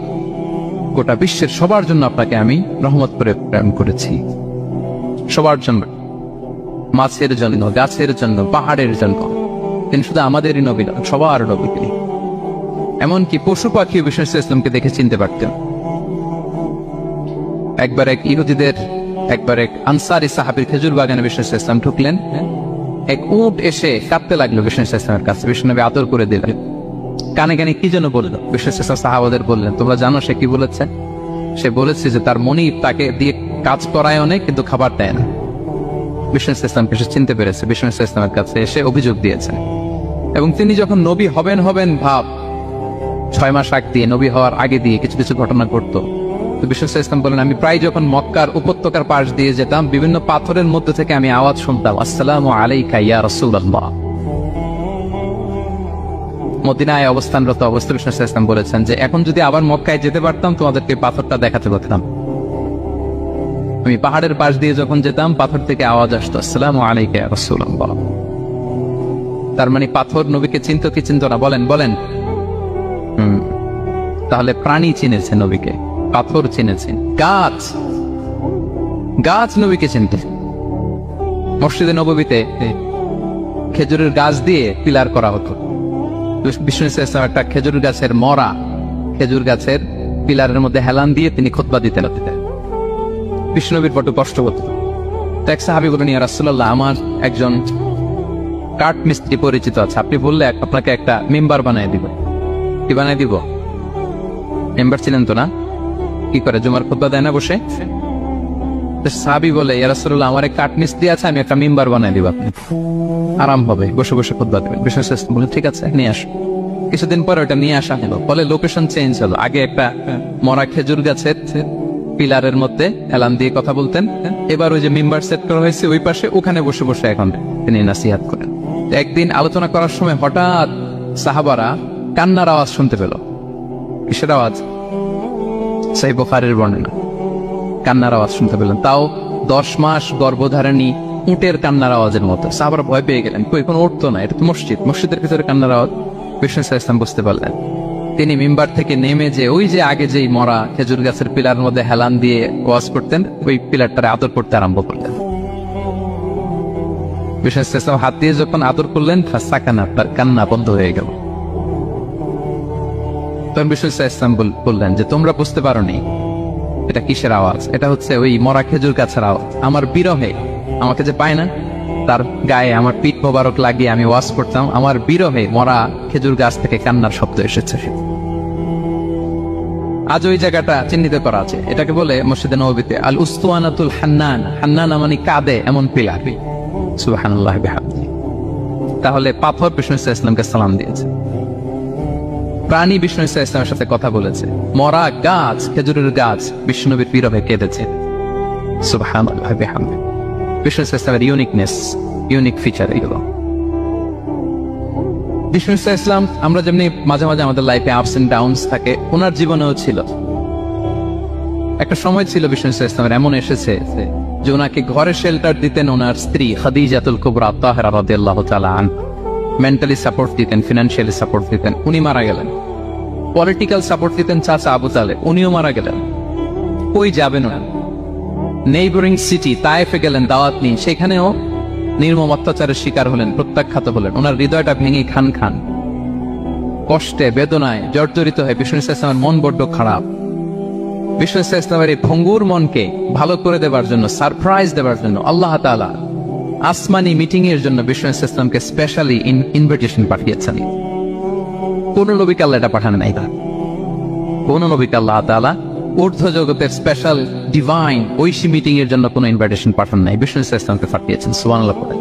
গোটা বিশ্বের সবার জন্য আপনাকে আমি রহমত করে প্রেরণ করেছি, সবার জন্য, মাছের জন্য, গাছের জন্য, পাহাড়ের জন্য। তিনি শুধু আমাদেরই নবী নন, সবার নবী তিনি। এমনকি পশু পাখি বিষ্ণু ইসলামকে দেখে চিনতে পারতেন। একবার এক আনসারি সাহাবীর খেজুর বাগানে বিষ্ণু ইসলাম ঢুকলেন। এক উট এসে কাঁদতে লাগলো বিষ্ণু ইসলামের কাছে, বিষ্ণু নবী আদর করে দিলেন। কানে কানে কি যেন বললো, বিষ্ণু ইসলাম সাহাবাদের বললেন, তোমরা জানো সে কি বলেছে? সে বলেছে যে তার মনিব তাকে দিয়ে কাজ করায় অনেক, কিন্তু খাবার দেয় না। বিষ্ণু ইসলামকে সে চিনতে পেরেছে, বিষ্ণু ইসলামের কাছে এসে অভিযোগ দিয়েছে। এবং তিনি যখন নবী হবেন ভাব 6 মাস আগ দিয়ে, নবী হওয়ার আগে দিয়ে কিছু কিছু ঘটনা ঘটতো। তো বিষ্ণু ইসলাম বলেন, আমি প্রায় যখন মক্কার উপত্যকার পাশ দিয়ে যেতাম, বিভিন্ন পাথরের মধ্যে থেকে আমি আওয়াজ শুনতাম, আসসালামু আলাইকা ইয়া রাসূলুল্লাহ। মদিনায় অবস্থানরত অবস্থায় বিষ্ণু ইসলাম বলেছেন যে এখন যদি আবার মক্কায় যেতে পারতাম, তোমাদেরকে পাথরটা দেখাতে পারতাম। আমি পাহাড়ের পাশ দিয়ে যখন যেতাম, পাথর থেকে আওয়াজ আসতো, আসসালামু আলাইকা ইয়া রাসূলুল্লাহ। তার মানে পাথর নবীকে চিনতো কি চিনতো না? বলেন। তাহলে প্রাণী চিনেছে নবীকে, পাথর চিনেছেন, গাছ নবীকে চিনতে। মসজিদে নববীতে খেজুরের গাছ দিয়ে পিলার করা হতো। বিষ্ণু ইসলাম একটা খেজুর গাছের মরা, খেজুর গাছের পিলারের মধ্যে হেলান দিয়ে তিনি খুতবা দিতেন। বিষ্ণু নবীর বড় কষ্ট হতো। তো এক সাহাবী বলেন, ইয়া রাসূলুল্লাহ, আমার একজন কাঠ মিস্ত্রি পরিচিত আছে, আপনি বললে আপনাকে একটা মেম্বার বানিয়ে দিব। কি বানিয়ে দিব? মেম্বার ছিলেন তো না? কি করে, জুমার খুতবা দেয় না বসে? সাহাবী বলে, ইয়া রাসূলুল্লাহ, আমার এক কাঠ মিস্ত্রি আছে, আমি একটা মেম্বার বানিয়ে দিব, আপনি আরাম হবে, বসে বসে খুতবা দেবেন। বিষ্ণু ইসলাম বলেন, ঠিক আছে, নিয়ে আসো। কিছুদিন পরে ওটা নিয়ে আসা হলো, ফলে লোকেশন চেঞ্জ হলো। আগে একটা মরা খেজুর গাছের পিলারের মধ্যে হেলান দিয়ে কথা বলতেন, এবার ওই যে মেম্বার সেট করা হয়েছে ওই পাশে, ওখানে বসে বসে এখন তিনি নাসিহাত করেন। একদিন আলোচনা করার সময় হঠাৎ সাহাবারা কান্নার আওয়াজ শুনতে পেল। কিসের আওয়াজ? সহিহ বুখারীর বর্ণনা, কান্নার আওয়াজ শুনতে পেলেন। তাও 10 মাস গর্ভধারিণী উটের কান্নার আওয়াজের মতো। সাহাবারা ভয় পেয়ে গেলেন, কই কোনো উঠতো না, এটা তো মসজিদের ভিতরে কান্নার আওয়াজ। বিষ্ণু ইসলাম বুঝতে পারলেন। তিনি মিম্বার থেকে নেমে যে ওই যে আগে যেই মরা খেজুর গাছের পিলারের মধ্যে হেলান দিয়ে ওয়াজ করতেন, ওই পিলারটারে আদর করতে আরম্ভ করলেন। বিষ্ণু ইসলাম হাত দিয়ে যখন আদর করলেন, সাকানা, তার কান্না বন্ধ হয়ে গেল। তখন বিষ্ণু ইসলাম বললেন যে তোমরা বুঝতে পারোনি এটা কিসের আওয়াজ? এটা হচ্ছে ওই মরা খেজুর গাছের আওয়াজ। আমার বিরহে, আমাকে যে পায় না, তার গায়ে আমার পিঠ মোবারক লাগিয়ে আমি ওয়াজ করতাম, আমার বিরহে মরা খেজুর গাছ থেকে কান্নার শব্দ এসেছে। আজ ওই জায়গাটা চিহ্নিত করা আছে। এটাকে বলে মসজিদে নববীতে আল উস্তুয়ানাতুল হান্নান। হান্নান মানে কাঁদে এমন পিলার। সুবহানাল্লাহ বিহামদিহি। তাহলে পাথর বিষ্ণু ইসলামকে সালাম দিয়েছে, প্রাণী বিষ্ণু ইসলামের সাথে কথা বলেছে, মরা গাছ, খেজুরের গাছ বিষ্ণুনবীর বিরহে কেঁদেছে। সুবহানাল্লাহ বিহামদিহি। বিষ্ণু ইসলামের ইউনিক ফিচার এগুলো। বিষ্ণু ইসলাম, আমরা যেমনি মাঝে মাঝে আমাদের লাইফে আপস এন্ড ডাউনস থাকে, ওনার জীবনেও ছিল। একটা সময় ছিল বিষ্ণু ইসলামের এমন এসেছে যে ওনাকে ঘরে শেল্টার দিতেন ওনার স্ত্রী খাদিজাতুল কুবরা তাহেরা রাদিয়াল্লাহু তাআলা আনহা, মেন্টালি সাপোর্ট দিতেন, ফিনান্সিয়ালি সাপোর্ট দিতেন, উনি মারা গেলেন। পলিটিক্যাল সাপোর্ট দিতেন চাচা আবু তালেব, উনিও মারা গেলেন। কই যাবেন ওরা? নেইবরিং সিটি তায়েফে গেলেন দাওয়াত নিয়ে, সেখানেও নির্মম অত্যাচারের শিকার হলেন, প্রত্যাখ্যাত হলেন। ওনার হৃদয়টা ভেঙে খান খান, কষ্টে বেদনায় জর্জরিত হয়ে বিষ্ণু ইসলামের মন বড্ড খারাপ। বিষ্ণু ইসলামের এই ভঙ্গুর মনকে ভালো করে দেবার জন্য, সারপ্রাইজ দেবার জন্য আল্লাহ তাআলা আসমানি মিটিং এর জন্য বিষ্ণু ইসলামকে স্পেশালি ইনভিটেশন পাঠিয়েছেন। কোন নবীকে আল্লাহ এটা পাঠান নাই, কোন নবীকে আল্লাহ তাআলা ঊর্ধ্ব জগতের স্পেশাল ডিভাইন ঐশী মিটিং এর জন্য কোন ইনভিটেশন পাঠান নাই, বিষ্ণু ইসলামকে পাঠিয়েছেন। সুবহানাল্লাহ পড়ে।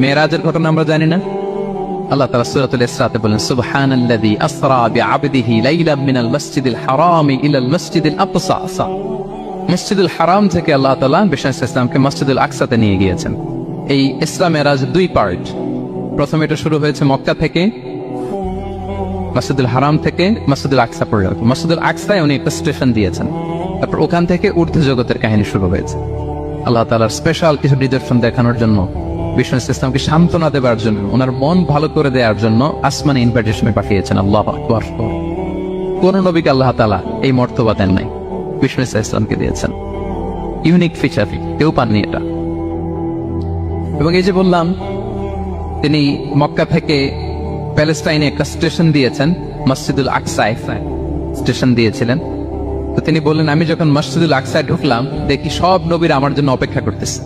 মেরাজের ঘটনা আমরা জানি না? আল্লাহ তাআলা সূরাতুল ইসরাতে বলেন, সুবহানাল্লাযী আসরা বিআবদিহি লাইলাম মিনাল মাসজিদিল হারামি ইলাল মাসজিদিল আকসা। মসজিদুল হারাম থেকে আল্লাহ তাআলা বিষ্ণু ইসলামকে মসজিদুল আকসাতে নিয়ে গিয়েছেন। এই ইসরা মেরাজ দুই পার্ট। প্রথমে এটা শুরু হয়েছে মক্কা থেকে, মসজিদুল হারাম থেকে মসজিদুল আকসা পর্যন্ত। মসজিদুল আকসায় উনি একটা স্টেশন দিয়েছেন, তারপর ওখান থেকে ঊর্ধ্ব জগতের কাহিনী শুরু হয়েছে। আল্লাহ তাআলার স্পেশাল কিছু নিদর্শন দেখানোর জন্য, বিষ্ণু ইসলামকে সান্ত্বনা দেওয়ার জন্য, ওনার মন ভালো করে দেওয়ার জন্য আসমানে ইনভিটেশন পাঠিয়েছেন। আল্লাহু আকবার। কোন নবীকে আল্লাহ তাআলা এই মর্তবা দেন নাই, বিষ্ণু ইসলামকে দিয়েছেন। ইউনিক ফিচার, কেউ পাননি এটা। এবং এই যে বললাম, তিনি মক্কা থেকে প্যালেস্টাইনে একটা স্টেশন দিয়েছেন, মসজিদুল আকসায় স্টেশন দিয়েছিলেন। তো তিনি বললেন, আমি যখন মসজিদুল আকসায় ঢুকলাম, দেখি সব নবীরা আমার জন্য অপেক্ষা করতেছে।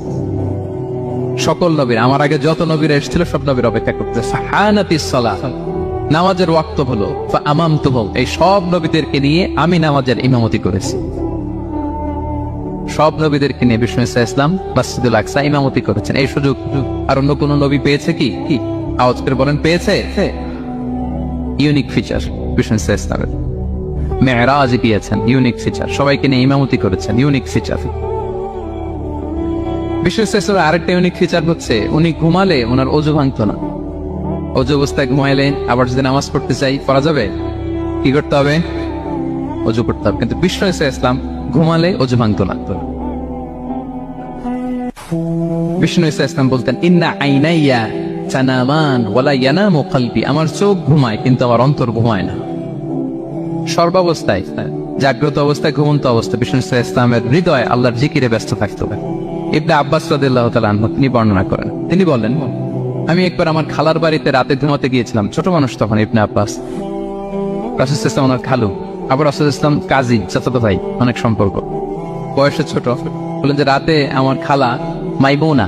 সকল নবীর, আমার আগে যত নবীরা এসেছিল সব নবীর অপেক্ষা করতেছে। ফাহানাতিস সালাহ, নামাজের ওয়াক্ত হলো। ফাআমামতুহুম, এই সব নবীদেরকে নিয়ে আমি নামাজের ইমামতি করেছি। সব নবীদেরকে নিয়ে বিষ্ণু ইসলাম মসজিদুল আকসা ইমামতি করেছেন। এই সুযোগ আর অন্য কোন নবী পেয়েছে কি? আওয়াজ করে বলেন, পেয়েছে? ইউনিক ফিচার বিষ্ণু ইসলামের। মেরাজ গিয়েছেন, ইউনিক ফিচার। সবাইকে নিয়ে ইমামতি করেছেন, ইউনিক ফিচার। বিষ্ণু ইসলামের আরেকটা ইউনিক ফিচার হচ্ছে, উনি ঘুমালে ওনার অজু ভাঙতো না। অজু অবস্থায় ঘুমাইলে আবার যদি নামাজ পড়তে চাই, পড়া যাবে? কি করতে হবে? অজু করতে হবে। কিন্তু বিষ্ণু ইসলাম ঘুমালে অজু ভাঙতো না। বিষ্ণু ইসলাম বলতেন, ইন্না আইনাইয়া তানামান ওয়ালা ইয়ানামু কলবি, আমার চোখ ঘুমায় কিন্তু আমার অন্তর ঘুমায় না। সর্বাবস্থায়, জাগ্রত অবস্থায়, ঘুমন্ত অবস্থায় বিষ্ণু ইসলামের হৃদয় আল্লাহর জিকিরে ব্যস্ত থাকতে হবে। ইবনে আব্বাস রাদিয়াল্লাহু তাআলা আনহু তিনি বর্ণনা করেন, তিনি বলেন, আমি একবার আমার খালার বাড়িতে রাতে ঘুমাতে গিয়েছিলাম। ছোট মানুষ তখন ইবনে আব্বাস, রাসূল ইসলাম ওনার খালু, আবার রাসূল ইসলাম কাজী, চাচাতো ভাই, অনেক সম্পর্ক, বয়সে ছোট। বলেন যে রাতে আমার খালা মাইমুনা,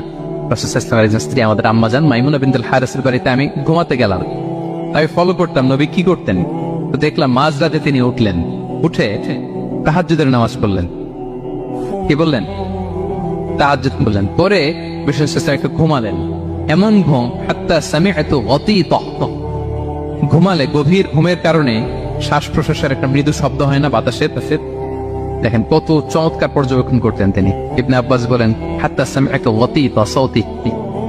রাসূল ইসলামের একজন স্ত্রী, আমাদের আম্মা জান মাইমুনা বিনতুল হারিসের বাড়িতে আমি ঘুমাতে গেলাম। আমি ফলো করতাম নবী কি করতেন। তো দেখলাম মাঝরাতে তিনি উঠলেন, উঠে তাহাজ্জুদের নামাজ পড়লেন। কি বললেন? তাহাজ্জুদ বললেন। পরে বিষ্ণু ইসলাম একটু ঘুমালেন। এমন ঘুম, হাত্তা সামিআতু গতীতা, ঘুমালে গভীর ঘুমের কারণে শ্বাস প্রশ্বাসের একটা মৃদু শব্দ হয় না বাতাসে? দেখেন কত চমৎকার পর্যবেক্ষণ করতেন তিনি। ইবনে আব্বাস বলেন, হাত্তা সামিআতু গতীতা সাউতি,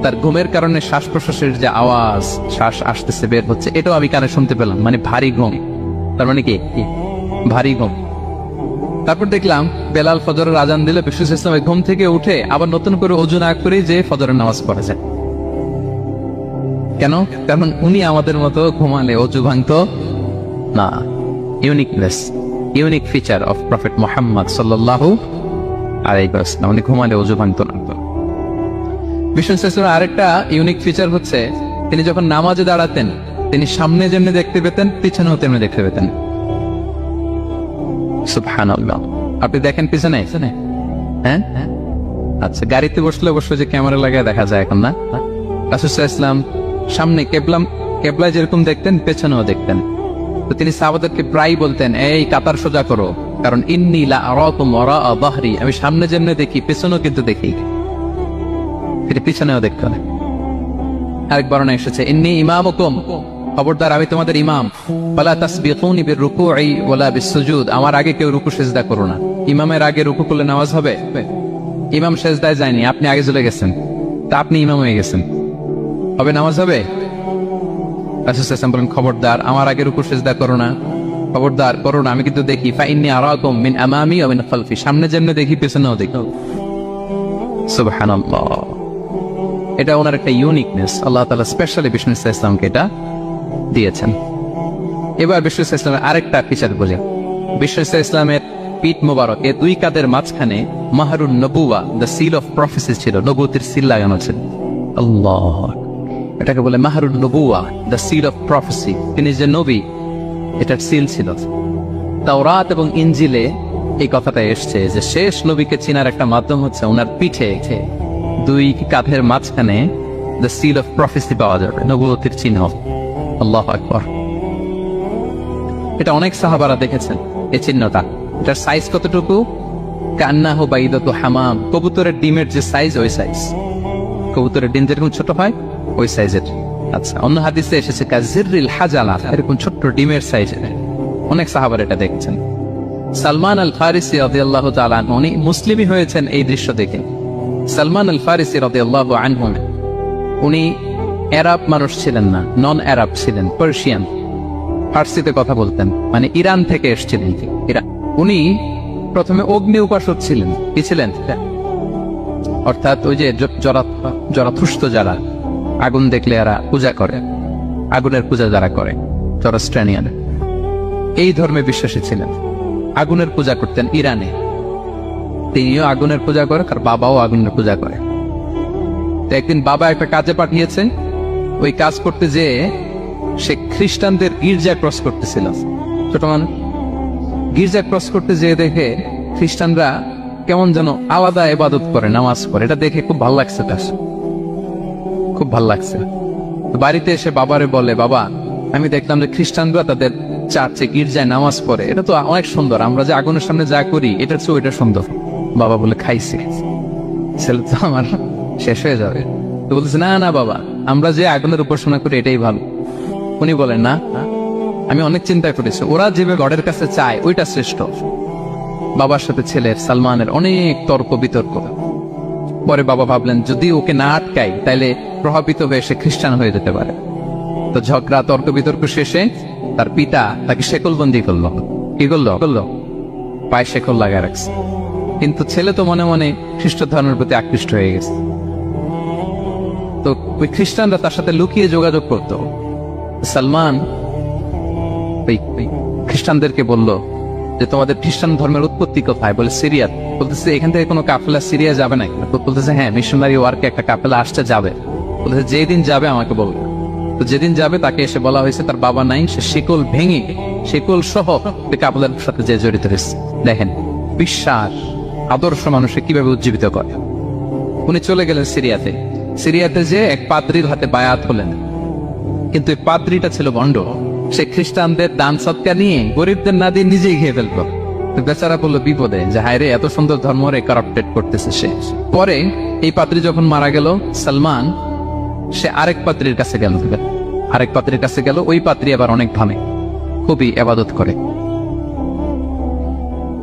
তার ঘুমের কারণে শ্বাস প্রশ্বাসের যে আওয়াজ, শ্বাস আসতেছে বের হচ্ছে, এটাও আমি কানে শুনতে পেলাম। মানে ভারী ঘুম। তার মানে কি? ভারী ঘুম। তারপর দেখলাম বেলাল ফজরের আজান দিলে বিষ্ণু ইসলাম ঘুম থেকে উঠে আবার নতুন করে ওযু না করে যে ফজরের নামাজ পড়া যায়। কেন? কারণ উনি আমাদের মতো ঘুমালে অজু ভাঙতো না। Uniqueness, unique feature of prophet Muhammad সাল্লাল্লাহু আলাইহি ওয়াসাল্লাম, উনি ঘুমালে অজু ভাঙতো না। বিষ্ণু ইসলামের আরেকটা ইউনিক ফিচার হচ্ছে, তিনি যখন নামাজে দাঁড়াতেন, তিনি সামনে যেমনি দেখতে পেতেন, পিছনেও তেমনি দেখতে পেতেন। সুবহানাল্লাহ। আপনি দেখেন পিছনে? হ্যাঁ, আচ্ছা। গাড়িতে বসলে অবশ্যই যে ক্যামেরা লাগায় দেখা যায় এখন, না? রাসূল সাল্লাল্লাহু আলাইহি ওয়াসাল্লাম সামনে কেবলায় যেরকম দেখতেন, পেছনেও দেখতেন। তো তিনি সাহাবাদেরকে প্রায় বলতেন, এই কাতার সোজা করো, কারণ ইন্নী লা আরাকুম ওয়ারাআ যাহরি, আমি সামনে যেমনি দেখি পেছনেও কিন্তু দেখি। তিনি পিছনেও দেখতেন। আরেক বর্ণনা এসেছে, ইন্নী ইমামুকুম, খবরদার আমি তোমাদের ইমাম। ফালা তাসবিকুনি বিররুকুই ওয়ালা বিসসুজুদ, আমার আগে কেউ রুকু সিজদা করো না। ইমামের আগে রুকু করলে নামাজ হবে? ইমাম সিজদায় যায়নি, আপনি আগে চলে গেছেন, তা আপনি ইমাম হয়ে গেছেন, হবে নামাজ হবে? রাসূল সাল্লাল্লাহু আলাইহি ওয়াসাল্লাম বলেন, খবরদার আমার আগে রুকু সিজদা করো না, খবরদার করো না, আমি কিন্তু দেখি ফাইন্নী আরাকুম মিন আমামি ওয়া মিন খালফি, সামনে যেমন দেখি পেছনেও দেখি। সুবহানাল্লাহ, এটা ওনার একটা ইউনিকনেস, আল্লাহ তাআলা স্পেশালি বিষ্ণু ইসলামকে এটা দিয়েছেন। এবার বিষ্ণু ইসলামের আরেকটা ফিচার বলি। বিষ্ণু ইসলামের পিঠ মোবারকে দুই কাঁধের মাঝখানে মাহরুন নবুয়া, দ্য সিল অফ প্রফেসি ছিল, নবুয়তের সিল লাগানো ছিল। আল্লাহ, এটাকে বলে মাহরুন নবুয়া, দ্য সিল অফ প্রফেসি, তিনি যে নবী এটার সিল ছিল। তাওরাত এবং ইনজিলে এই কথাটা এসছে যে শেষ নবীকে চেনার একটা মাধ্যম হচ্ছে ওনার পিঠে দুই কাঁধের মাঝখানে দ্য সিল অফ প্রফেসি পাওয়া যাবে, নবুয়তের চিহ্ন। আল্লাহু আকবার। এটা অনেক সাহাবারা দেখেছেন এই চিহ্নটা। এটার সাইজ কতটুকু? কান্নাহু বাইদাতু হামাম, কবুতরের ডিমের যে সাইজ ওই সাইজ, কবুতরের ডিম যেরকম ছোট হয় ওই সাইজের। আচ্ছা, অন্য হাদিসে এসেছে কাজিররিল হাজালা, এরকম ছোট্ট ডিমের সাইজের। অনেক সাহাবারা এটা দেখেছেন। সালমান আল ফারিসি রাদিয়াল্লাহু তাআলা আনহু, উনি মুসলিমই হয়েছেন এই দৃশ্য দেখে। সালমান আল ফারিসি রাদিয়াল্লাহু আনহু উনি আরব মানুষ ছিলেন না, নন আরব ছিলেন, পার্সিয়ান, ফার্সিতে কথা বলতেন, মানে ইরান থেকে এসেছিলেন। ইরান। উনি প্রথমে অগ্নি উপাসক ছিলেন। কি ছিলেন? অর্থাৎ ওই যে জরাথুস্ত যারা আগুন দেখলে এরা পূজা করে, আগুনের পূজা যারা করে, জরাস্ট্রানিয়ান, এই ধর্মে বিশ্বাসী ছিলেন। আগুনের পূজা করতেন ইরানে। তিনিও আগুনের পূজা করে, আর বাবাও আগুনের পূজা করে। তো একদিন বাবা একটা কাজে পাঠিয়েছে, ওই কাজ করতে যেয়ে সে খ্রিস্টানদের গির্জা ক্রস করতেছিল। ছোট মানুষ গির্জা ক্রস করতে যেয়ে দেখে খ্রিস্টানরা কেমন যেন আলাদা ইবাদত করে, নামাজ পড়ে। এটা দেখে খুব ভালো লাগছে, তার খুব ভালো লাগছে। বাড়িতে এসে বাবারে বলে, বাবা আমি দেখলাম যে খ্রিস্টানরা তাদের চার্চে গির্জায় নামাজ পড়ে, এটা তো অনেক সুন্দর, আমরা যে আগুনের সামনে যা করি এটার চেয়ে ওইটা সুন্দর। বাবা বলে, খাইছে, ছেলে তো আমার শেষ হয়ে যাবে। তো বলতেছে, না না বাবা, আমরা যে আগুনের উপাসনা করি এটাই ভালো। উনি বলেন, না আমি অনেক চিন্তা করেছি, ওরা যেভাবে গডের কাছে চায় ওইটা শ্রেষ্ঠ। বাবার সাথে ছেলের সালমানের অনেক তর্ক বিতর্ক। পরে বাবা ভাবলেন যদি ওকে না আটকাই তাহলে প্রভাবিত হয়ে সে খ্রিস্টান হয়ে যেতে পারে। তো ঝগড়া তর্ক বিতর্ক শেষে তার পিতা তাকে শেকলবন্দি করলো। কি করলো? পায়ে শেকল লাগায় রাখছে। কিন্তু ছেলে তো মনে মনে খ্রিস্ট ধর্মের প্রতি আকৃষ্ট হয়ে গেছে। তো ওই খ্রিস্টানরা তার সাথে লুকিয়ে যোগাযোগ করতো। সালমান খ্রিস্টানদেরকে বলল যে তোমাদের খ্রিস্টান ধর্মের উৎপত্তি কোথায়? বলে সিরিয়া। বলতেছে এখান থেকে কোনো কাফেলা সিরিয়া যাবে না? বলতেছে হ্যাঁ, মিশনারি ওয়ার্কে একটা কাফেলা আসতে যাবে। বলতেছে যেদিন যাবে আমাকে বলবে। তো যেদিন যাবে তাকে এসে বলা হয়েছে তার বাবা নাই, সে শিকল ভেঙে শিকল সহ কাফেলার সাথে যে জড়িত হয়েছে। দেখেন বিশ্বাস, আদর্শ মানুষকে কিভাবে উজ্জীবিত করে। উনি চলে গেলেন সিরিয়াতে। সিরিয়াতে যে এক পাদ্রীর হাতে বায়াত হলেন, কিন্তু এই পাদ্রীটা ছিল ভণ্ড। সে খ্রিস্টানদের দান সৎকার নিয়ে গরিবদের না দিয়ে নিজেই খেয়ে ফেলতো। বেচারা বললো বিপদে যে হায় রে, এত সুন্দর ধর্ম রে কারাপ্টেড করতেছে সে। পরে এই পাদ্রী যখন মারা গেল, সালমান সে আরেক পাদ্রীর কাছে গেল। ওই পাদ্রী আবার অনেক ভাবে খুবই ইবাদত করে।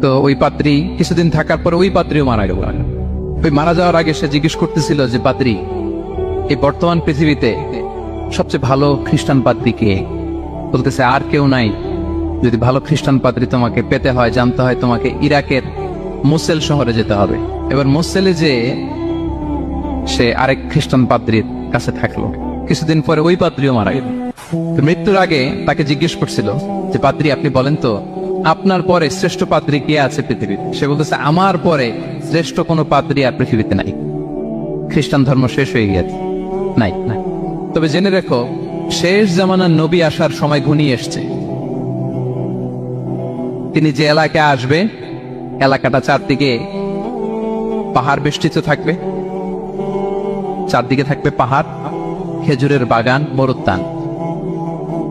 তো ওই পাদ্রী কিছুদিন থাকার পর ওই পাদ্রীও মারা গেল। ওই মারা যাওয়ার আগে সে জিজ্ঞেস করতেছিল যে পাদ্রী, এই বর্তমান পৃথিবীতে সবচেয়ে ভালো খ্রিস্টান পাদ্রী কে? বলতেছে আর কেউ নাই। যদি ভালো খ্রিস্টান পাদ্রী তোমাকে পেতে হয়, জানতে হয়, তোমাকে ইরাকের মোসেল শহরে যেতে হবে। এবার মোসেলে যে সে আরেক খ্রিস্টান পাদ্রীর কাছে থাকলো। কিছুদিন পরে ওই পাদ্রীও মারা গেল। মৃত্যুর আগে তাকে জিজ্ঞেস করছিল যে পাদ্রী আপনি বলেন তো আপনার পরে শ্রেষ্ঠ পাদ্রী কে আছে পৃথিবীতে? সে বলতেছে আমার পরে শ্রেষ্ঠ কোনো পাদ্রী আর পৃথিবীতে নাই, খ্রিস্টান ধর্ম শেষ হয়ে গিয়েছে, নাই। তবে জেনে রেখো, শেষ জামানার নবী আসার সময় ঘনিয়ে এসছে। তিনি যে এলাকায় আসবে, এলাকাটা চারদিকে পাহাড় বেষ্টিত থাকবে, চারদিকে থাকবে পাহাড়, খেজুরের বাগান, মরুদ্যান।